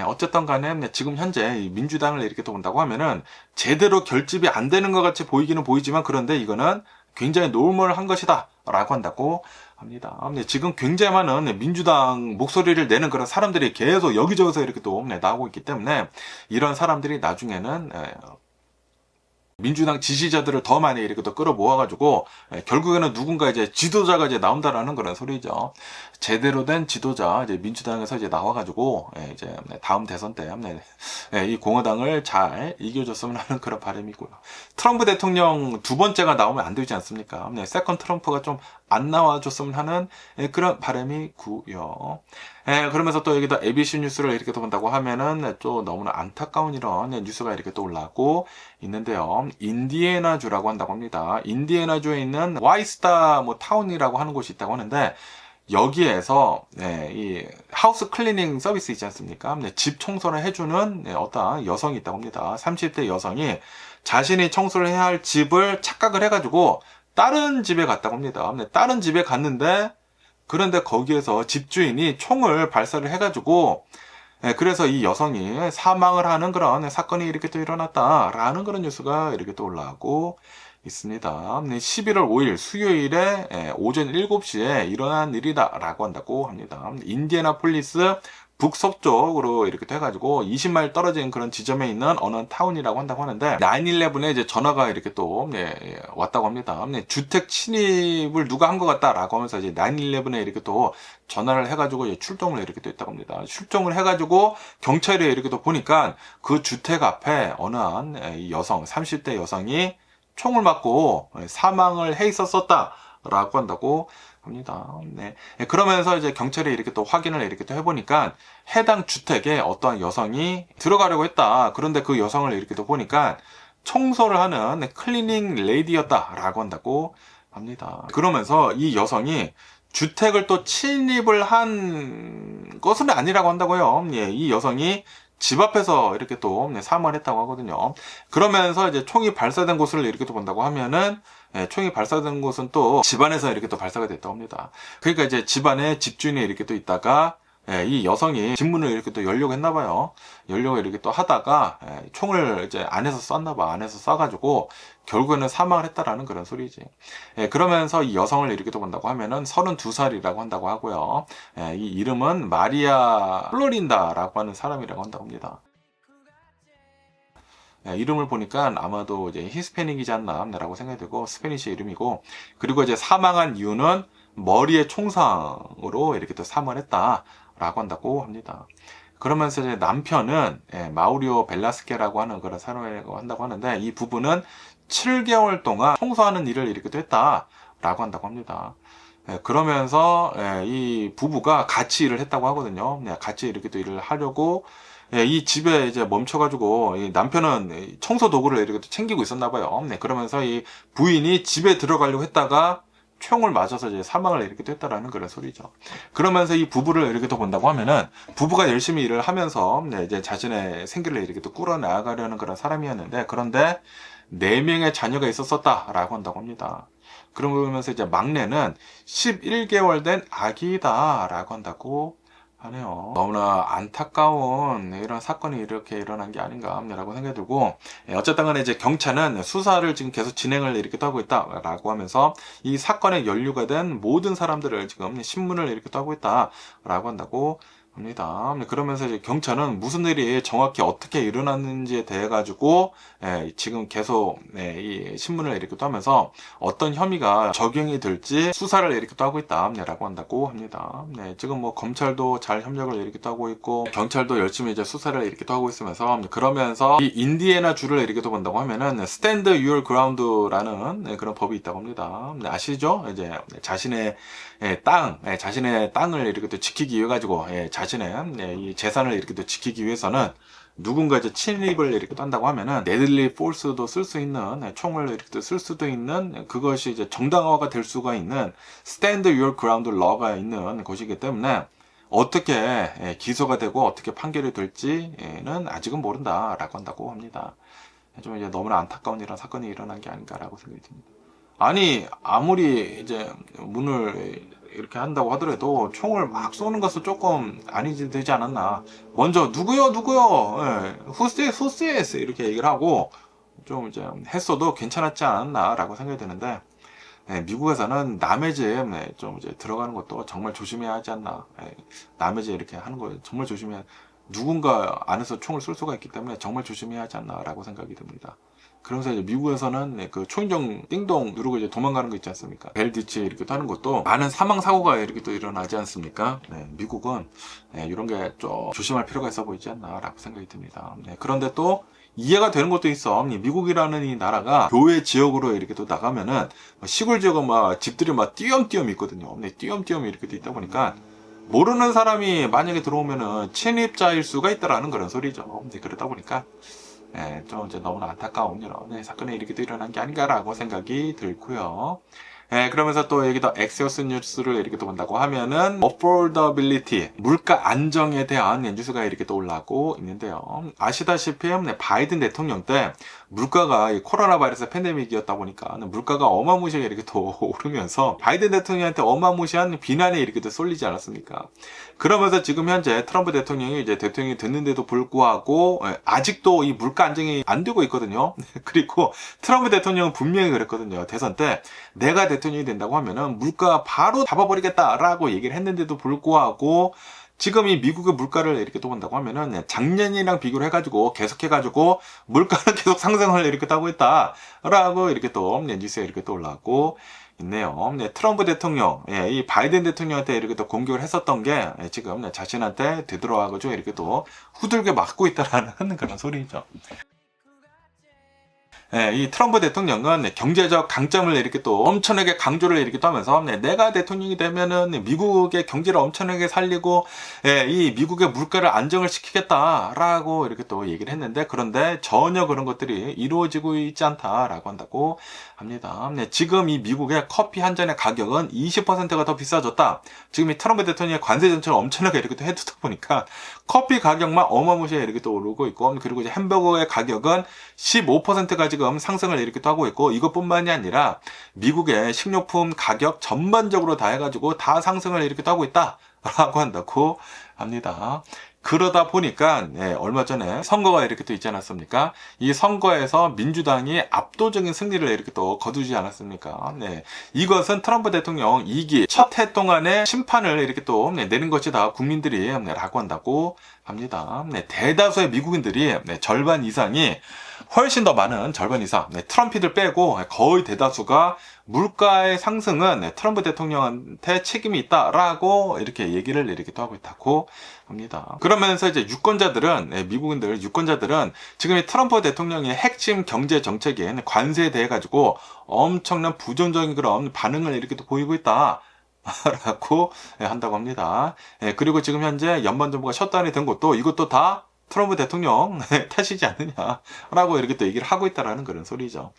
어쨌든 간에 지금 현재 이 민주당을 이렇게 또 본다고 하면은 제대로 결집이 안 되는 것 같이 보이기는 보이지만 그런데 이거는 굉장히 노멀한 것이다 라고 한다고 합니다. 지금 굉장히 많은 민주당 목소리를 내는 그런 사람들이 계속 여기저기서 이렇게 또 나오고 있기 때문에 이런 사람들이 나중에는 민주당 지지자들을 더 많이 이렇게 또 끌어모아가지고 결국에는 누군가 이제 지도자가 이제 나온다라는 그런 소리죠. 제대로 된 지도자 이제 민주당에서 이제 나와가지고 이제 다음 대선 때 이 공화당을 잘 이겨줬으면 하는 그런 바람이고요. 트럼프 대통령 두 번째가 나오면 안 되지 않습니까? 세컨 트럼프가 좀 안 나와줬으면 하는 그런 바람이고요. 그러면서 또 여기다 ABC 뉴스를 이렇게 또 본다고 하면은 또 너무나 안타까운 이런 뉴스가 이렇게 또 올라오고 있는데요. 인디애나주라고 한다고 합니다. 인디애나주에 있는 와이스타 타운이라고 하는 곳이 있다고 하는데 여기에서 이 하우스 클리닝 서비스 있지 않습니까? 집 청소를 해주는 어떤 여성이 있다고 합니다. 30대 여성이 자신이 청소를 해야 할 집을 착각을 해가지고 다른 집에 갔다고 합니다. 다른 집에 갔는데 그런데 거기에서 집주인이 총을 발사를 해가지고 그래서 이 여성이 사망을 하는 그런 사건이 이렇게 또 일어났다라는 그런 뉴스가 이렇게 또 올라오고 있습니다. 11월 5일 수요일에 오전 7시에 일어난 일이다라고 한다고 합니다. 인디애나폴리스 북서쪽으로 이렇게 돼가지고 20마일 떨어진 그런 지점에 있는 어느 타운이라고 한다고 하는데 9/11에 이제 전화가 이렇게 또 왔다고 합니다. 주택 침입을 누가 한 것 같다라고 하면서 이제 9/11에 이렇게 또 전화를 해가지고 이제 출동을 이렇게 또 했다고 합니다. 출동을 해가지고 경찰이 이렇게 또 보니까 그 주택 앞에 어느 한 여성 30대 여성이 총을 맞고 사망을 해 있었다라고 한다고 합니다. 그러면서 이제 경찰이 이렇게 또 확인을 이렇게 또 해보니까 해당 주택에 어떠한 여성이 들어가려고 했다. 그런데 그 여성을 이렇게 또 보니까 청소를 하는 클리닝 레이디였다라고 한다고 합니다. 그러면서 이 여성이 주택을 또 침입을 한 것은 아니라고 한다고요. 이 여성이 집 앞에서 이렇게 또 사망을 했다고 하거든요. 그러면서 이제 총이 발사된 곳을 이렇게 또 본다고 하면은 총이 발사된 곳은 또 집안에서 이렇게 또 발사가 됐다고 합니다. 그러니까 이제 집안에 집주인이 이렇게 또 있다가 이 여성이 집 문을 이렇게 또 열려고 했나 봐요. 열려고 이렇게 또 하다가 총을 이제 안에서 쐈나 봐. 안에서 쏴가지고 결국에는 사망을 했다라는 그런 소리지. 그러면서 이 여성을 이렇게 또 본다고 하면은 32살이라고 한다고 하고요. 이 이름은 마리아 플로린다라고 하는 사람이라고 한다고 합니다. 이름을 보니까 아마도 이제 히스패닉이지 않나라고 생각이 되고, 스페니쉬 이름이고, 그리고 이제 사망한 이유는 머리에 총상으로 이렇게 또 사망을 했다라고 한다고 합니다. 그러면서 이제 남편은 마우리오 벨라스케라고 하는 그런 사람이라고 한다고 하는데, 이 부부는 7개월 동안 청소하는 일을 이렇게 또 했다라고 한다고 합니다. 그러면서 이 부부가 같이 일을 했다고 하거든요. 같이 이렇게 또 일을 하려고 이 집에 이제 멈춰가지고 이 남편은 청소 도구를 이렇게 또 챙기고 있었나 봐요. 그러면서 이 부인이 집에 들어가려고 했다가 총을 맞아서 이제 사망을 이렇게 또 했다라는 그런 소리죠. 그러면서 이 부부를 이렇게 또 본다고 하면은, 부부가 열심히 일을 하면서 이제 자신의 생계를 이렇게 또 꾸려나가려는 그런 사람이었는데, 그런데 4명의 자녀가 있었다라고 한다고 합니다. 그러면서 이제 막내는 11개월 된 아기다라고 한다고 하네요. 너무나 안타까운 이런 사건이 이렇게 일어난 게 아닌가라고 생각이 들고, 어쨌든 간에 이제 경찰은 수사를 지금 계속 진행을 이렇게 또 하고 있다라고 하면서, 이 사건에 연루가 된 모든 사람들을 지금 신문을 이렇게 또 하고 있다라고 한다고 합니다. 그러면서 이제 경찰은 무슨 일이 정확히 어떻게 일어났는지에 대해 가지고 지금 계속 이 신문을 이렇게 또 하면서 어떤 혐의가 적용이 될지 수사를 이렇게 또 하고 있다라고 한다고 합니다. 지금 뭐 검찰도 잘 협력을 이렇게 또 하고 있고, 경찰도 열심히 이제 수사를 이렇게 또 하고 있으면서, 그러면서 이 인디애나 주를 이렇게 또 본다고 하면은 Stand Your Ground라는 그런 법이 있다고 합니다. 아시죠? 이제 자신의 자신의 땅을 이렇게 또 지키기 위해 가지고, 자신의 이 재산을 이렇게 또 지키기 위해서는 누군가 이제 침입을 이렇게 또 한다고 하면은 데들리 포스도 쓸 수 있는, 총을 이렇게 또 쓸 수도 있는, 그것이 이제 정당화가 될 수가 있는 Stand Your Ground Law가 있는 곳이기 때문에, 어떻게 기소가 되고 어떻게 판결이 될지는 아직은 모른다라고 한다고 합니다. 좀 이제 너무나 안타까운 이런 사건이 일어난 게 아닌가라고 생각이 듭니다. 아니, 아무리 이제 문을 이렇게 한다고 하더라도 총을 막 쏘는 것은 조금 아니지 되지 않았나. 먼저 누구요 who's this 이렇게 얘기를 하고 좀 이제 했어도 괜찮았지 않았나라고 생각이 드는데, 미국에서는 남의 집 좀 이제 들어가는 것도 정말 조심해야 하지 않나. 남의 집 이렇게 하는 거 정말 조심해야, 누군가 안에서 총을 쏠 수가 있기 때문에 정말 조심해야 하지 않나라고 생각이 듭니다. 그러면서 이제 미국에서는 그 초인종 띵동 누르고 이제 도망가는 거 있지 않습니까? 벨디치 이렇게 또 하는 것도 많은 사망 사고가 이렇게 또 일어나지 않습니까? 미국은 이런 게 좀 조심할 필요가 있어 보이지 않나라고 생각이 듭니다. 그런데 또 이해가 되는 것도 있어. 미국이라는 이 나라가 교외 지역으로 이렇게 또 나가면은 시골 지역은 막 집들이 막 띄엄띄엄 있거든요. 띄엄띄엄 이렇게 돼 있다 보니까 모르는 사람이 만약에 들어오면은 침입자일 수가 있다라는 그런 소리죠. 그러다 보니까 좀 이제 너무나 안타까운 이런 사건이 이렇게 또 일어난 게 아닌가라고 생각이 들고요. 그러면서 또 여기도 엑세오스 뉴스를 이렇게 또 본다고 하면은 affordability, 물가 안정에 대한 뉴스가 이렇게 또 올라오고 있는데요. 아시다시피 바이든 대통령 때 물가가 코로나 바이러스 팬데믹이었다 보니까 물가가 어마무시하게 이렇게 또 오르면서 바이든 대통령한테 어마무시한 비난이 이렇게 또 쏠리지 않았습니까? 그러면서 지금 현재 트럼프 대통령이 이제 대통령이 됐는데도 불구하고 아직도 이 물가 안정이 안 되고 있거든요. 그리고 트럼프 대통령은 분명히 그랬거든요. 대선 때 내가 대통령이 된다고 하면은 물가 바로 잡아버리겠다라고 얘기를 했는데도 불구하고 지금 이 미국의 물가를 이렇게 또 본다고 하면은 작년이랑 비교를 해가지고 계속해가지고 물가는 계속 상승을 이렇게 하고 있다라고 이렇게 또 뉴스에 이렇게 또 올라왔고 있네요. 트럼프 대통령, 이 바이든 대통령한테 이렇게 또 공격을 했었던 게 지금 자신한테 되돌아와가지고 이렇게 또 후들겨 맞고 있다라는 그런 소리죠. 이 트럼프 대통령은 경제적 강점을 이렇게 또 엄청나게 강조를 이렇게 또 하면서 내가 대통령이 되면은 미국의 경제를 엄청나게 살리고 이 미국의 물가를 안정을 시키겠다라고 이렇게 또 얘기를 했는데, 그런데 전혀 그런 것들이 이루어지고 있지 않다라고 한다고 합니다. 지금 이 미국의 커피 한 잔의 가격은 20%가 더 비싸졌다. 지금 이 트럼프 대통령의 관세 정책을 엄청나게 이렇게 또 해두다 보니까 커피 가격만 어마무시하게 이렇게 또 오르고 있고, 그리고 이제 햄버거의 가격은 15%가 지금 지금 상승을 이렇게 또 하고 있고, 이것뿐만이 아니라 미국의 식료품 가격 전반적으로 다 해가지고 다 상승을 이렇게 또 하고 있다라고 한다고 합니다. 그러다 보니까 얼마 전에 선거가 이렇게 또 있지 않았습니까? 이 선거에서 민주당이 압도적인 승리를 이렇게 또 거두지 않았습니까? 이것은 트럼프 대통령 2기 첫 해 동안의 심판을 이렇게 또 내는 것이다, 국민들이 라고 한다고 합니다. 대다수의 미국인들이 절반 이상이, 훨씬 더 많은 절반 이상, 트럼피들 빼고 거의 대다수가 물가의 상승은 트럼프 대통령한테 책임이 있다라고 이렇게 얘기를 이렇게 또 하고 있다고 합니다. 그러면서 이제 유권자들은, 미국인들 유권자들은 지금 이 트럼프 대통령의 핵심 경제 정책인 관세에 대해 가지고 엄청난 부정적인 그런 반응을 이렇게 또 보이고 있다 라고 한다고 합니다. 그리고 지금 현재 연방정부가 셧다운이 된 것도, 이것도 다 트럼프 대통령 탓이지 않느냐라고 이렇게 또 얘기를 하고 있다라는 그런 소리죠.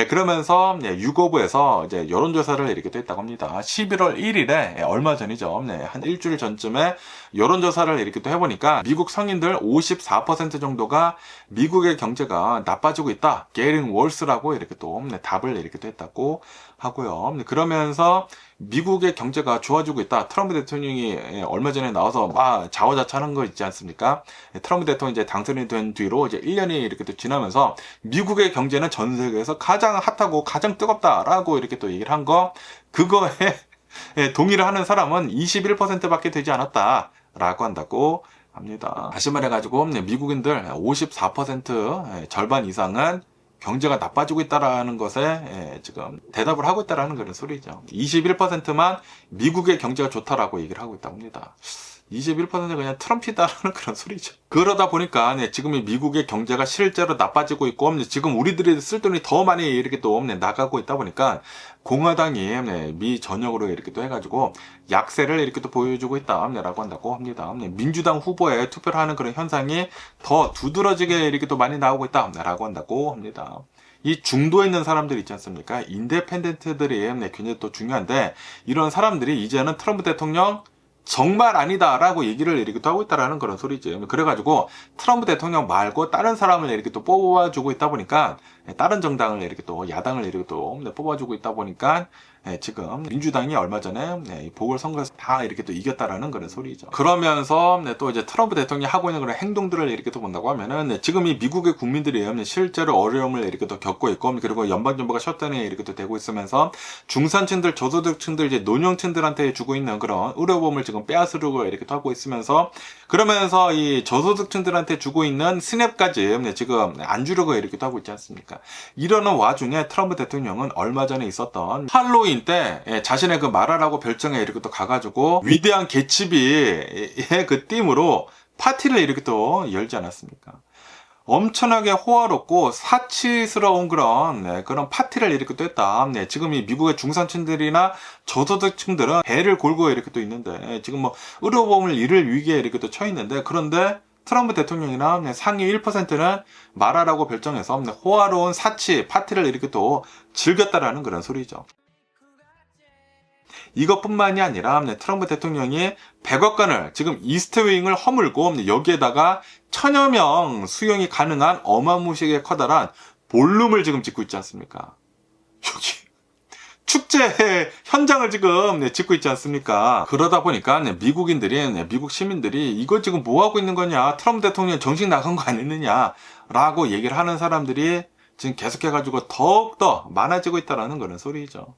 그러면서 유고부에서 이제 여론조사를 이렇게 또 했다고 합니다. 11월 1일에 얼마 전이죠. 한 일주일 전쯤에 여론조사를 이렇게 또 해보니까 미국 성인들 54% 정도가 미국의 경제가 나빠지고 있다, getting worse라고 이렇게 또 답을 이렇게 또 했다고 하고요. 그러면서 미국의 경제가 좋아지고 있다, 트럼프 대통령이 얼마 전에 나와서 막 자화자찬한 거 있지 않습니까? 트럼프 대통령이 이제 당선이 된 뒤로 이제 1년이 이렇게 또 지나면서 미국의 경제는 전 세계에서 가장 핫하고 가장 뜨겁다라고 이렇게 또 얘기를 한 거, 그거에 동의를 하는 사람은 21%밖에 되지 않았다라고 한다고 합니다. 다시 말해가지고 미국인들 54% 절반 이상은 경제가 나빠지고 있다라는 것에 지금 대답을 하고 있다라는 그런 소리죠. 21%만 미국의 경제가 좋다라고 얘기를 하고 있다고 합니다. 21%는 그냥 트럼피다라는 그런 소리죠. 그러다 보니까 지금 이 미국의 경제가 실제로 나빠지고 있고, 지금 우리들이 쓸 돈이 더 많이 이렇게 또 나가고 있다 보니까 공화당이 미 전역으로 이렇게 또 해가지고 약세를 이렇게 또 보여주고 있다라고 한다고 합니다. 민주당 후보에 투표를 하는 그런 현상이 더 두드러지게 이렇게 또 많이 나오고 있다라고 한다고 합니다. 이 중도에 있는 사람들 있지 않습니까? 인디펜던트들이 굉장히 또 중요한데, 이런 사람들이 이제는 트럼프 대통령 정말 아니다라고 얘기를 이렇게 또 하고 있다라는 그런 소리죠. 그래가지고 트럼프 대통령 말고 다른 사람을 이렇게 또 뽑아주고 있다 보니까, 다른 정당을 이렇게 또 야당을 이렇게 또 뽑아주고 있다 보니까 지금 민주당이 얼마 전에 보궐선거에서 다 이렇게 또 이겼다라는 그런 소리죠. 그러면서 또 이제 트럼프 대통령이 하고 있는 그런 행동들을 이렇게 또 본다고 하면은, 지금 이 미국의 국민들이 실제로 어려움을 이렇게 또 겪고 있고, 그리고 연방정부가 셧다운이 이렇게 또 되고 있으면서 중산층들, 저소득층들, 이제 노령층들한테 주고 있는 그런 의료보험을 지금 빼앗으려고 이렇게 또 하고 있으면서, 그러면서 이 저소득층들한테 주고 있는 스냅까지 지금 안 주려고 이렇게 또 하고 있지 않습니까? 이러는 와중에 트럼프 대통령은 얼마 전에 있었던 할로윈 때 자신의 그 마라라고 별정에 이렇게 또 가가지고 위대한 개츠비의 그 띠으로 파티를 이렇게 또 열지 않았습니까? 엄청나게 호화롭고 사치스러운 그런 파티를 이렇게 또 했다. 지금 이 미국의 중산층들이나 저소득층들은 배를 골고 이렇게 또 있는데, 지금 뭐 의료보험을 잃을 위기에 이렇게 또 처해 있는데, 그런데 트럼프 대통령이나 상위 1%는 마라라고 별정해서 호화로운 사치 파티를 이렇게 또 즐겼다라는 그런 소리죠. 이것뿐만이 아니라 트럼프 대통령이 100억 간을 지금 이스트윙을 허물고, 여기에다가 1000여 명 수용이 가능한 어마무시하게 커다란 볼룸을 지금 짓고 있지 않습니까? 여기 축제 현장을 지금 짓고 있지 않습니까? 그러다 보니까 미국인들이, 미국 시민들이 이거 지금 뭐 하고 있는 거냐, 트럼프 대통령 정신 나간 거 아니느냐 라고 얘기를 하는 사람들이 지금 계속해가지고 더욱더 많아지고 있다는 그런 소리죠.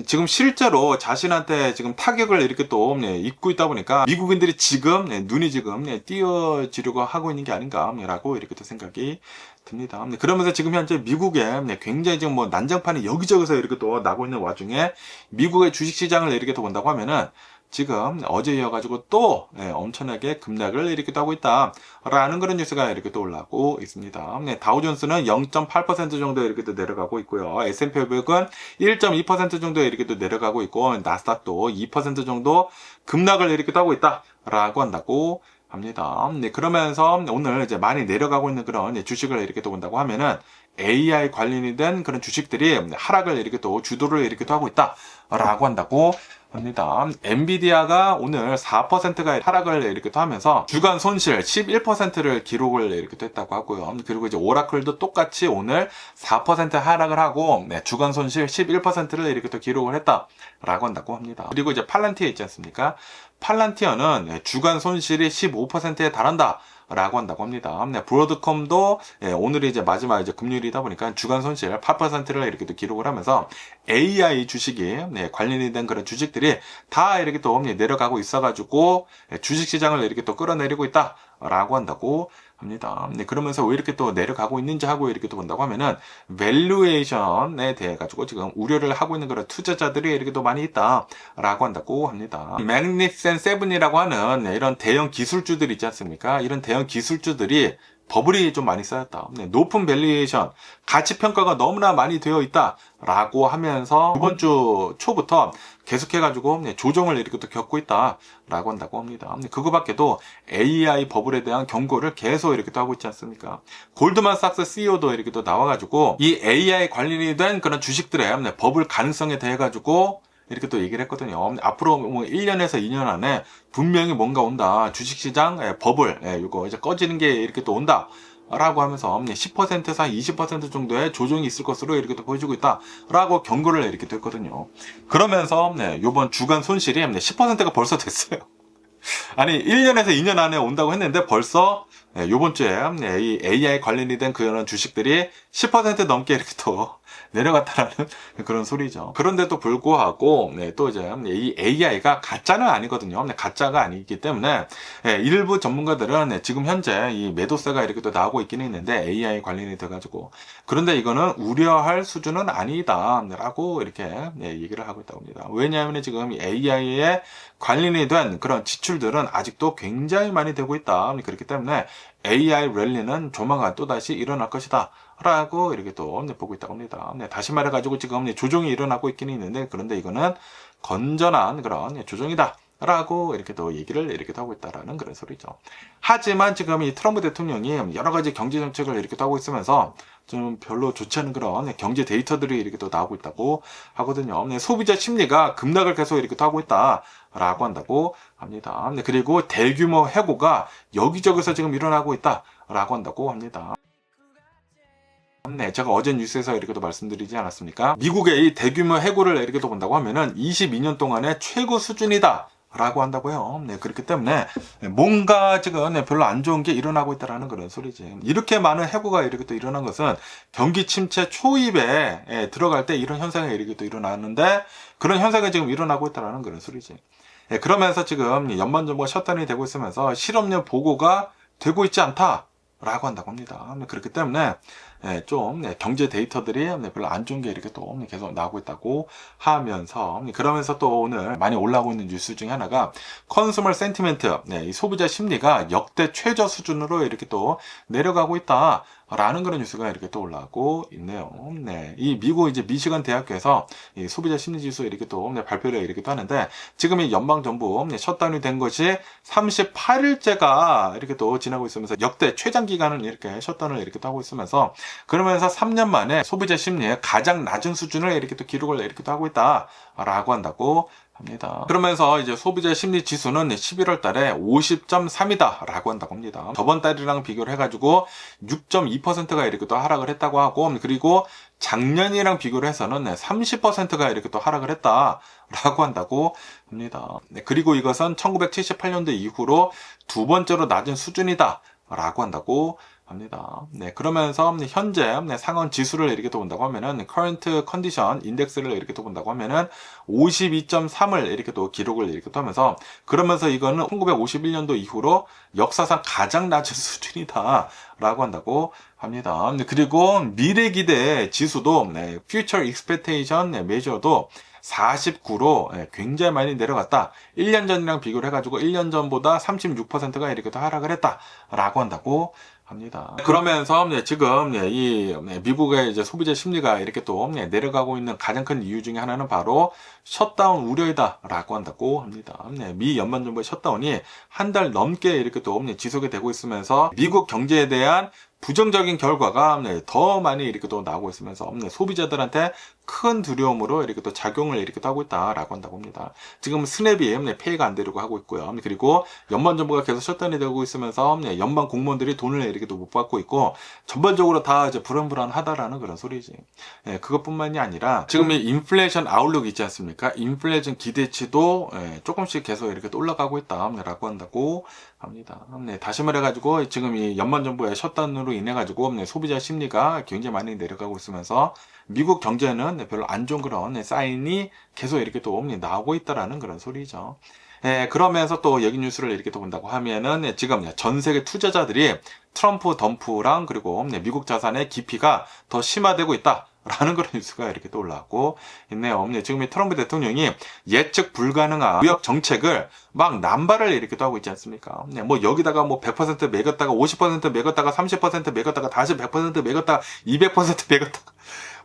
지금 실제로 자신한테 지금 타격을 이렇게 또 입고 있다 보니까 미국인들이 지금 눈이 지금 띄어지려고 하고 있는 게 아닌가라고 이렇게 또 생각이 듭니다. 그러면서 지금 현재 미국에 굉장히 지금 뭐 난장판이 여기저기서 이렇게 또 나고 있는 와중에 미국의 주식시장을 이렇게 또 본다고 하면은 지금 어제 이어가지고 또 엄청나게 급락을 이렇게 또 하고 있다라는 그런 뉴스가 이렇게 또 올라오고 있습니다. 다우존스는 0.8% 정도 이렇게 또 내려가고 있고요. S&P 500은 1.2% 정도 이렇게 또 내려가고 있고, 나스닥도 2% 정도 급락을 이렇게 또 하고 있다라고 한다고 합니다. 그러면서 오늘 이제 많이 내려가고 있는 그런 주식을 이렇게 또 본다고 하면은 AI 관련이 된 그런 주식들이 하락을 이렇게 또 주도를 이렇게 또 하고 있다라고 한다고 합니다. 엔비디아가 오늘 4%가 하락을 이렇게 또 하면서 주간 손실 11%를 기록을 이렇게 또 했다고 하고요. 그리고 이제 오라클도 똑같이 오늘 4% 하락을 하고 주간 손실 11%를 이렇게 또 기록을 했다라고 한다고 합니다. 그리고 이제 팔란티어 있지 않습니까? 팔란티어는 주간 손실이 15%에 달한다. 라고 한다고 합니다. 브로드컴도 오늘이 이제 마지막 이제 금요일이다 보니까 주간 손실 8%를 이렇게 또 기록을 하면서 AI 주식이 관련이 된 그런 주식들이 다 이렇게 또 내려가고 있어가지고 주식 시장을 이렇게 또 끌어내리고 있다라고 한다고 합니다. 그러면서 왜 이렇게 또 내려가고 있는지 하고 이렇게 또 본다고 하면은 밸류에이션에 대해 가지고 지금 우려를 하고 있는 그런 투자자들이 이렇게 또 많이 있다라고 한다고 합니다. 맥니센 세븐이라고 하는 이런 대형 기술주들 있지 않습니까? 이런 대형 기술주들이 버블이 좀 많이 쌓였다. 높은 밸류에이션, 가치 평가가 너무나 많이 되어 있다라고 하면서 이번 주 초부터 계속해가지고 조정을 이렇게 또 겪고 있다라고 한다고 합니다. 그거밖에도 AI 버블에 대한 경고를 계속 이렇게 또 하고 있지 않습니까? 골드만삭스 CEO도 이렇게 또 나와가지고 이 AI 관련이 된 그런 주식들의 버블 가능성에 대해 가지고 이렇게 또 얘기를 했거든요. 앞으로 뭐 1년에서 2년 안에 분명히 뭔가 온다. 주식시장 버블, 이거 이제 꺼지는 게 이렇게 또 온다. 라고 하면서 10%에서 20% 정도의 조정이 있을 것으로 이렇게 또 보여주고 있다. 라고 경고를 이렇게 또 했거든요. 그러면서, 요번 주간 손실이 10%가 벌써 됐어요. 아니 1년에서 2년 안에 온다고 했는데 벌써 요번 주에 이 AI 관련이 된 그런 주식들이 10% 넘게 이렇게 또 내려갔다라는 그런 소리죠. 그런데도 불구하고 또 이제 이 AI가 가짜는 아니거든요. 가짜가 아니기 때문에 일부 전문가들은 지금 현재 이 매도세가 이렇게 또 나오고 있기는 있는데 AI 관련이 돼가지고 그런데 이거는 우려할 수준은 아니다라고 이렇게 얘기를 하고 있다고 합니다. 왜냐하면 지금 AI에 관련이 된 그런 지출들은 아직도 굉장히 많이 되고 있다. 그렇기 때문에 AI 랠리는 조만간 또다시 일어날 것이다. 라고 이렇게 또 보고 있다고 합니다. 다시 말해가지고 지금 조정이 일어나고 있기는 있는데 그런데 이거는 건전한 그런 조정이다. 라고 이렇게 또 얘기를 이렇게 하고 있다라는 그런 소리죠. 하지만 지금 이 트럼프 대통령이 여러 가지 경제 정책을 이렇게 하고 있으면서 좀 별로 좋지 않은 그런 경제 데이터들이 이렇게 또 나오고 있다고 하거든요. 소비자 심리가 급락을 계속 이렇게 하고 있다라고 한다고 합니다. 그리고 대규모 해고가 여기저기서 지금 일어나고 있다라고 한다고 합니다. 제가 어제 뉴스에서 이렇게도 말씀드리지 않았습니까? 미국의 이 대규모 해고를 이렇게도 본다고 하면은 22년 동안의 최고 수준이다. 라고 한다고요. 그렇기 때문에 뭔가 지금 별로 안 좋은 게 일어나고 있다라는 그런 소리지. 이렇게 많은 해고가 이렇게 또 일어난 것은 경기 침체 초입에 들어갈 때 이런 현상이 이렇게 또 일어나는데 그런 현상이 지금 일어나고 있다라는 그런 소리지. 그러면서 지금 연방정부가 셧다운이 되고 있으면서 실업률 보고가 되고 있지 않다라고 한다고 합니다. 그렇기 때문에 좀 경제 데이터들이 별로 안 좋은 게 이렇게 또 계속 나오고 있다고 하면서 그러면서 또 오늘 많이 올라오고 있는 뉴스 중에 하나가 컨슈머 센티멘트, 이 소비자 심리가 역대 최저 수준으로 이렇게 또 내려가고 있다. 라는 그런 뉴스가 이렇게 또 올라오고 있네요. 이 미국 이제 미시간 대학교에서 이 소비자 심리 지수 이렇게 또 발표를 이렇게 또 하는데 지금 이 연방 정부 셧다운이 된 것이 38일째가 이렇게 또 지나고 있으면서 역대 최장 기간을 이렇게 셧다운을 이렇게 또 하고 있으면서 그러면서 3년 만에 소비자 심리의 가장 낮은 수준을 이렇게 또 기록을 이렇게 또 하고 있다라고 한다고 합니다. 그러면서 이제 소비자 심리 지수는 11월 달에 50.3이다 라고 한다고 합니다. 저번 달이랑 비교를 해가지고 6.2%가 이렇게 또 하락을 했다고 하고 그리고 작년이랑 비교를 해서는 30%가 이렇게 또 하락을 했다라고 한다고 합니다. 그리고 이것은 1978년도 이후로 두 번째로 낮은 수준이다 라고 한다고 합니다. 그러면서 현재 상원 지수를 이렇게 또 본다고 하면은 current condition index를 이렇게 또 본다고 하면은 52.3을 이렇게 또 기록을 이렇게 또 하면서 그러면서 이거는 1951년도 이후로 역사상 가장 낮은 수준이다라고 한다고 합니다. 그리고 미래 기대 지수도 future expectation measure도 49로 굉장히 많이 내려갔다. 1년 전이랑 비교를 해가지고 1년 전보다 36%가 이렇게 또 하락을 했다라고 한다고 합니다. 그러면서 지금 이 미국의 이제 소비자 심리가 이렇게 또 내려가고 있는 가장 큰 이유 중에 하나는 바로 셧다운 우려이다라고 한다고 합니다. 미 연방정부의 셧다운이 한 달 넘게 이렇게 또 지속이 되고 있으면서 미국 경제에 대한 부정적인 결과가 더 많이 이렇게 또 나오고 있으면서 소비자들한테 큰 두려움으로 이렇게 또 작용을 이렇게 또 하고 있다라고 한다고 합니다. 지금 스냅이 페이가 안 되려고 하고 있고요. 그리고 연방정부가 계속 셧다운이 되고 있으면서 연방 공무원들이 돈을 이렇게 또 못 받고 있고 전반적으로 다 이제 불안불안하다라는 그런 소리지. 그것뿐만이 아니라 지금 이 인플레이션 아웃룩 있지 않습니까? 인플레이션 기대치도 조금씩 계속 이렇게 또 올라가고 있다라고 한다고 합니다. 다시 말해가지고 지금 이 연방정부의 셧다운으로 인해가지고 소비자 심리가 굉장히 많이 내려가고 있으면서 미국 경제는 별로 안 좋은 그런 사인이 계속 이렇게 또 나오고 있다라는 그런 소리죠. 그러면서 또 여기 뉴스를 이렇게 또 본다고 하면은 지금 전 세계 투자자들이 트럼프 덤프랑 그리고 미국 자산의 기피가 더 심화되고 있다. 라는 그런 뉴스가 이렇게 또 올라오고 있네요. 지금 이 트럼프 대통령이 예측 불가능한 무역 정책을 막 남발을 이렇게 또 하고 있지 않습니까? 뭐 여기다가 뭐 100% 매겼다가 50% 매겼다가 30% 매겼다가 다시 100% 매겼다가 200% 매겼다가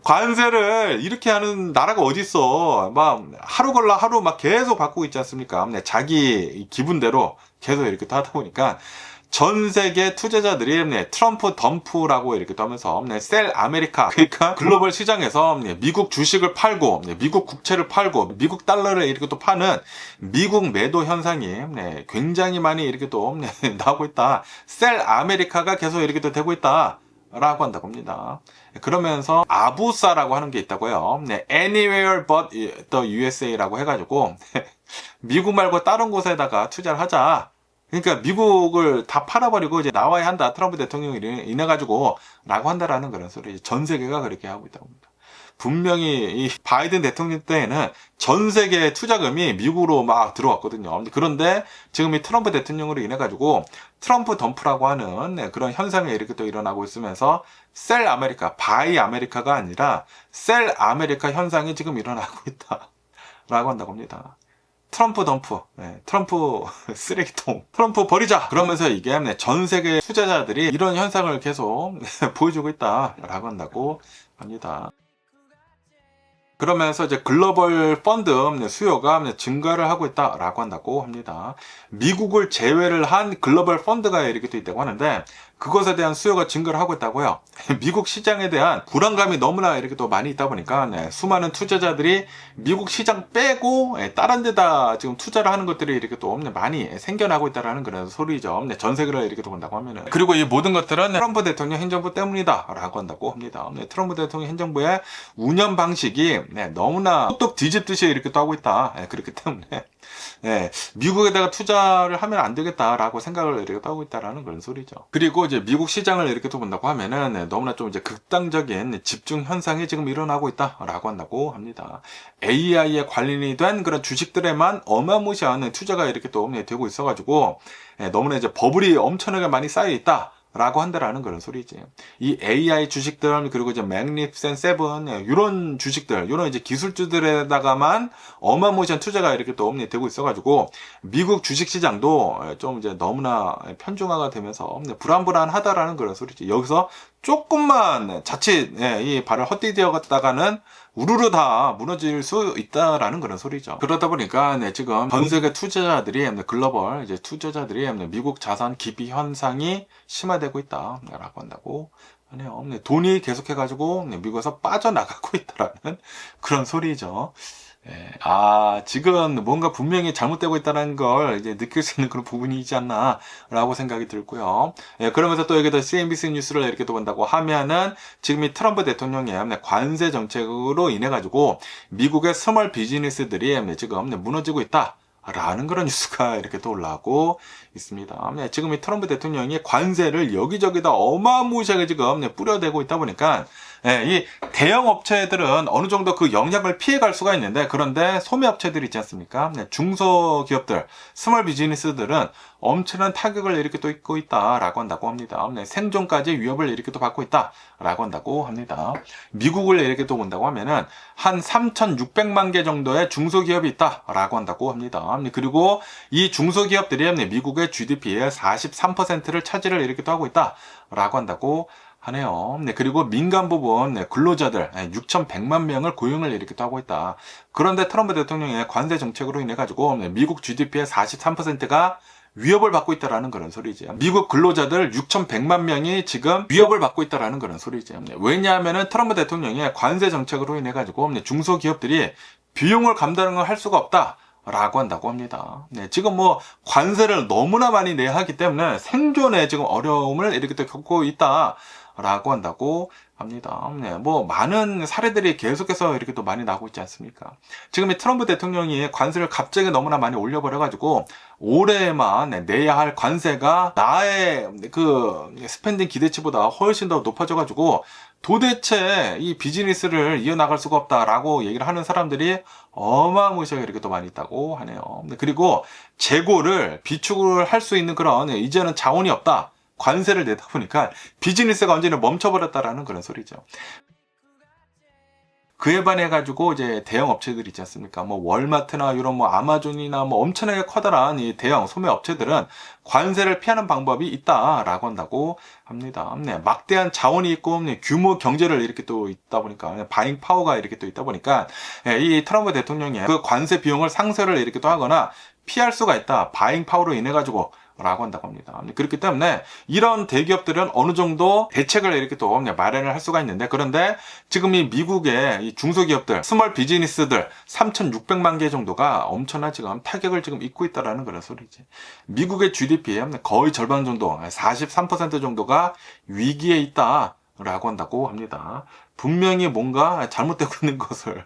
관세를 이렇게 하는 나라가 어딨어. 막 하루 걸러 하루 막 계속 바꾸고 있지 않습니까? 자기 기분대로 계속 이렇게 또 하다 보니까 전 세계 투자자들이 트럼프 덤프라고 이렇게 떠면서 셀 아메리카, 그러니까 글로벌 시장에서 미국 주식을 팔고 미국 국채를 팔고 미국 달러를 이렇게 또 파는 미국 매도 현상이 굉장히 많이 이렇게 또 나오고 있다. 셀 아메리카가 계속 이렇게 또 되고 있다. 라고 한다고 합니다. 그러면서 아부사라고 하는 게 있다고요. Anywhere but the USA라고 해가지고 미국 말고 다른 곳에다가 투자를 하자. 그러니까 미국을 다 팔아버리고 이제 나와야 한다. 트럼프 대통령이 인해가지고 라고 한다라는 그런 소리. 전 세계가 그렇게 하고 있다고 합니다. 분명히 이 바이든 대통령 때에는 전 세계 투자금이 미국으로 막 들어왔거든요. 그런데 지금 이 트럼프 대통령으로 인해가지고 트럼프 덤프라고 하는 그런 현상이 이렇게 또 일어나고 있으면서 셀 아메리카, 바이 아메리카가 아니라 셀 아메리카 현상이 지금 일어나고 있다라고 한다고 합니다. 트럼프 덤프, 트럼프 쓰레기통, 트럼프 버리자! 그러면서 이게 전 세계 투자자들이 이런 현상을 계속 보여주고 있다라고 한다고 합니다. 그러면서 이제 글로벌 펀드 수요가 증가를 하고 있다라고 한다고 합니다. 미국을 제외를 한 글로벌 펀드가 이렇게 또 있다고 하는데 그것에 대한 수요가 증가를 하고 있다고요. 미국 시장에 대한 불안감이 너무나 이렇게 또 많이 있다 보니까 수많은 투자자들이 미국 시장 빼고 다른 데다 지금 투자를 하는 것들이 이렇게 또 많이 생겨나고 있다라는 그런 소리죠. 전 세계를 이렇게 또 본다고 하면은. 그리고 이 모든 것들은 트럼프 대통령 행정부 때문이다라고 한다고 합니다. 트럼프 대통령 행정부의 운영 방식이 너무나 똑똑 뒤집듯이 이렇게 또 하고 있다. 그렇기 때문에 미국에다가 투자를 하면 안 되겠다라고 생각을 이렇게 하고 있다라는 그런 소리죠. 그리고 이제 미국 시장을 이렇게 또 본다고 하면은 너무나 좀 이제 극단적인 집중 현상이 지금 일어나고 있다라고 한다고 합니다. AI에 관련이 된 그런 주식들에만 어마무시한 투자가 이렇게 또 되고 있어가지고 너무나 이제 버블이 엄청나게 많이 쌓여 있다. 라고 한다라는 그런 소리지. 이 AI 주식들, 그리고 이제 맥니피센트 세븐, 이런 주식들, 이런 이제 기술주들에다가만 어마무시한 투자가 이렇게 또 되고 있어가지고, 미국 주식 시장도 좀 이제 너무나 편중화가 되면서 불안불안하다라는 그런 소리지. 여기서 조금만 자칫, 이 발을 헛디뎌 갔다가는 우르르 다 무너질 수 있다라는 그런 소리죠. 그러다 보니까 지금 전 세계 투자자들이 글로벌 이제 투자자들이 미국 자산 기피 현상이 심화되고 있다라고 한다고 하네요. 돈이 계속해가지고 미국에서 빠져나가고 있다라는 그런 소리죠. 지금 뭔가 분명히 잘못되고 있다는 걸 이제 느낄 수 있는 그런 부분이지 않나 라고 생각이 들고요. 그러면서 또 여기다 CNBC 뉴스를 이렇게 또 본다고 하면은 지금 이 트럼프 대통령의 관세 정책으로 인해 가지고 미국의 스몰 비즈니스들이 지금 무너지고 있다. 라는 그런 뉴스가 이렇게 또 올라오고 있습니다. 지금 이 트럼프 대통령이 관세를 여기저기다 어마무시하게 지금 뿌려대고 있다 보니까 이 대형 업체들은 어느 정도 그 영향을 피해갈 수가 있는데, 그런데 소매 업체들 있지 않습니까? 중소기업들, 스몰 비즈니스들은 엄청난 타격을 이렇게 또 입고 있다라고 한다고 합니다. 생존까지 위협을 이렇게 또 받고 있다라고 한다고 합니다. 미국을 이렇게 또 본다고 하면은 한 3,600만 개 정도의 중소기업이 있다라고 한다고 합니다. 그리고 이 중소기업들이 미국의 GDP의 43%를 차지를 이렇게 또 하고 있다라고 한다고 하네요. 그리고 민간 부분 근로자들 6,100만 명을 고용을 이렇게 또 하고 있다. 그런데 트럼프 대통령의 관세 정책으로 인해 가지고 미국 GDP의 43%가 위협을 받고 있다라는 그런 소리죠. 미국 근로자들 6,100만 명이 지금 위협을 받고 있다라는 그런 소리죠. 왜냐하면은 트럼프 대통령의 관세 정책으로 인해 가지고 중소기업들이 비용을 감당을 할 수가 없다. 라고 한다고 합니다. 네, 지금 뭐 관세를 너무나 많이 내야 하기 때문에 생존에 지금 어려움을 이렇게 또 겪고 있다라고 한다고 합니다. 네, 뭐 많은 사례들이 계속해서 이렇게 또 많이 나오고 있지 않습니까? 지금 이 트럼프 대통령이 관세를 갑자기 너무나 많이 올려버려가지고 올해만 내야 할 관세가 나의 그 스펜딩 기대치보다 훨씬 더 높아져가지고 도대체 이 비즈니스를 이어나갈 수가 없다라고 얘기를 하는 사람들이 어마무시하게 이렇게 또 많이 있다고 하네요. 그리고 재고를 비축을 할 수 있는 그런 이제는 자원이 없다. 관세를 내다 보니까 비즈니스가 완전히 멈춰버렸다라는 그런 소리죠. 그에 반해가지고 이제 대형 업체들 있지 않습니까? 뭐 월마트나 이런 뭐 아마존이나 뭐 엄청나게 커다란 이 대형 소매 업체들은 관세를 피하는 방법이 있다라고 한다고 합니다. 네, 막대한 자원이 있고 규모 경제를 이렇게 또 있다 보니까 바잉 파워가 이렇게 또 있다 보니까 이 트럼프 대통령이 그 관세 비용을 상쇄를 이렇게 또 하거나 피할 수가 있다. 바잉 파워로 인해 가지고 라고 한다고 합니다. 그렇기 때문에 이런 대기업들은 어느 정도 대책을 이렇게 또 마련을 할 수가 있는데, 그런데 지금 이 미국의 이 중소기업들, 스몰 비즈니스들 3,600만 개 정도가 엄청난 지금 타격을 지금 입고 있다라는 그런 소리지. 미국의 GDP의 거의 절반 정도, 43% 정도가 위기에 있다라고 한다고 합니다. 분명히 뭔가 잘못되고 있는 것을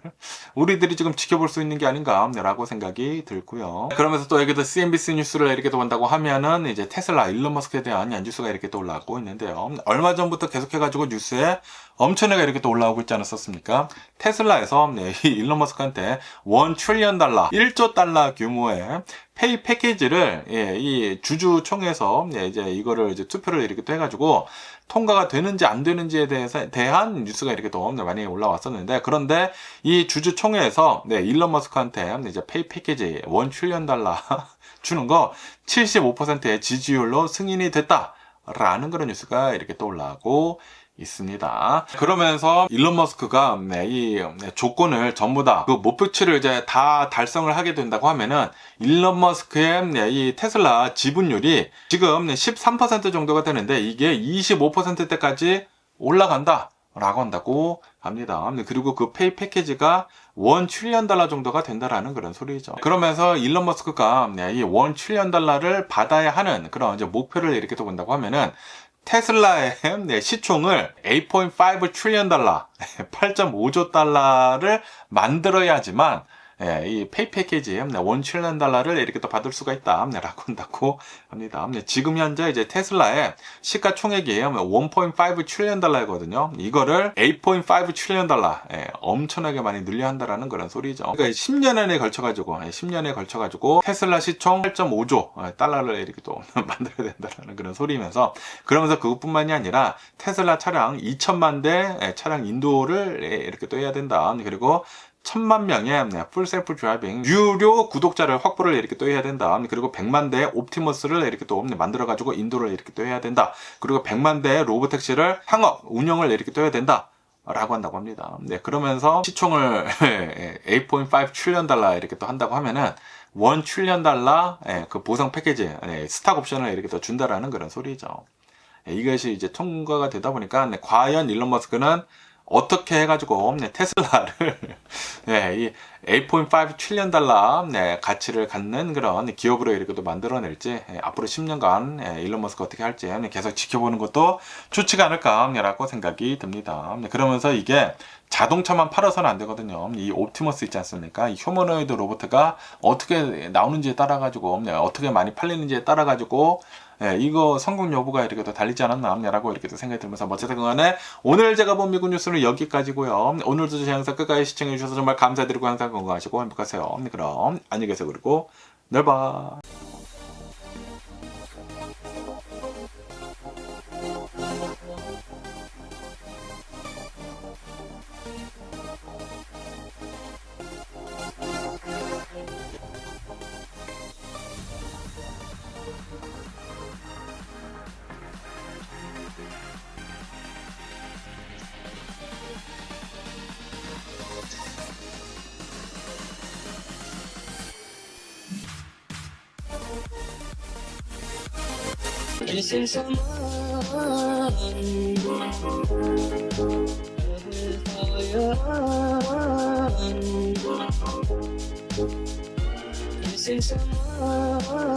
우리들이 지금 지켜볼 수 있는 게 아닌가라고 생각이 들고요. 그러면서 또 여기도 CNBC 뉴스를 이렇게 또 본다고 하면은 이제 테슬라 일론 머스크에 대한 뉴스가 이렇게 또 올라오고 있는데요. 얼마 전부터 계속해가지고 뉴스에 엄청나게 이렇게 또 올라오고 있지 않았었습니까? 테슬라에서 이 일론 머스크한테 $1 trillion, 1조 달러 규모의 페이 패키지를 이 주주총회에서 이제 이거를 이제 투표를 이렇게 또 해가지고 통과가 되는지 안 되는지에 대한 뉴스가 이렇게 또 많이 올라왔었는데, 그런데 이 주주총회에서 일론 머스크한테 이제 페이 패키지 $1 trillion 주는 거 75%의 지지율로 승인이 됐다라는 그런 뉴스가 이렇게 또 올라오고 있습니다. 그러면서 일론 머스크가 이 조건을 전부 다 그 목표치를 이제 다 달성을 하게 된다고 하면은 일론 머스크의 이 테슬라 지분율이 지금 13% 정도가 되는데 이게 25%대까지 올라간다 라고 한다고 합니다. 그리고 그 페이 패키지가 $1 trillion 정도가 된다라는 그런 소리죠. 그러면서 일론 머스크가 이 $1 trillion 받아야 하는 그런 이제 목표를 이렇게 또 본다고 하면은 테슬라의 시총을 8.5 trillion 달러, 8.5조 달러를 만들어야지만 이 페이 패키지 $1 trillion 달러를 이렇게 또 받을 수가 있다라고 한다고 합니다. 지금 현재 이제 테슬라의 시가총액이 1.5 trillion 달러거든요. 이거를 8.5 trillion 달러, 엄청나게 많이 늘려야 한다라는 그런 소리죠. 그러니까 10년에 걸쳐가지고 테슬라 시총 8.5조 달러를 이렇게 또 만들어야 된다는 그런 소리면서, 그러면서 그것뿐만이 아니라 테슬라 차량 2천만 대 차량 인도를 이렇게 또 해야 된다. 그리고 1,000만 명의 풀 셀프 드라이빙 유료 구독자를 확보를 이렇게 또 해야 된다. 그리고 100만 대의 옵티머스를 이렇게 또 만들어가지고 인도를 이렇게 또 해야 된다. 그리고 100만 대의 로보택시를 상업 운영을 이렇게 또 해야 된다. 라고 한다고 합니다. 그러면서 시총을 8.5 trillion 달러 이렇게 또 한다고 하면은 $1 trillion 달러 그 보상 패키지, 스탁 옵션을 이렇게 또 준다라는 그런 소리죠. 이것이 이제 통과가 되다 보니까 과연 일론 머스크는 어떻게 해가지고 테슬라를 이 8.5 trillion 달러 가치를 갖는 그런 기업으로 이렇게 또 만들어낼지, 앞으로 10년간 일론 머스크 어떻게 할지 계속 지켜보는 것도 좋지가 않을까라고 생각이 듭니다. 그러면서 이게 자동차만 팔아서는 안 되거든요. 이 옵티머스 있지 않습니까? 이 휴머노이드 로봇가 어떻게 나오는지에 따라 가지고 어떻게 많이 팔리는지에 따라 가지고 이거 성공 여부가 이렇게 또 달리지 않았나라고 이렇게 또 생각이 들면서, 어쨌든 간에 오늘 제가 본 미국 뉴스는 여기까지고요. 오늘도 제 영상 끝까지 시청해 주셔서 정말 감사드리고 항상 건강하시고 행복하세요. 그럼 안녕히 계세요. 그리고 내일 봐. Missing someone for your missing someone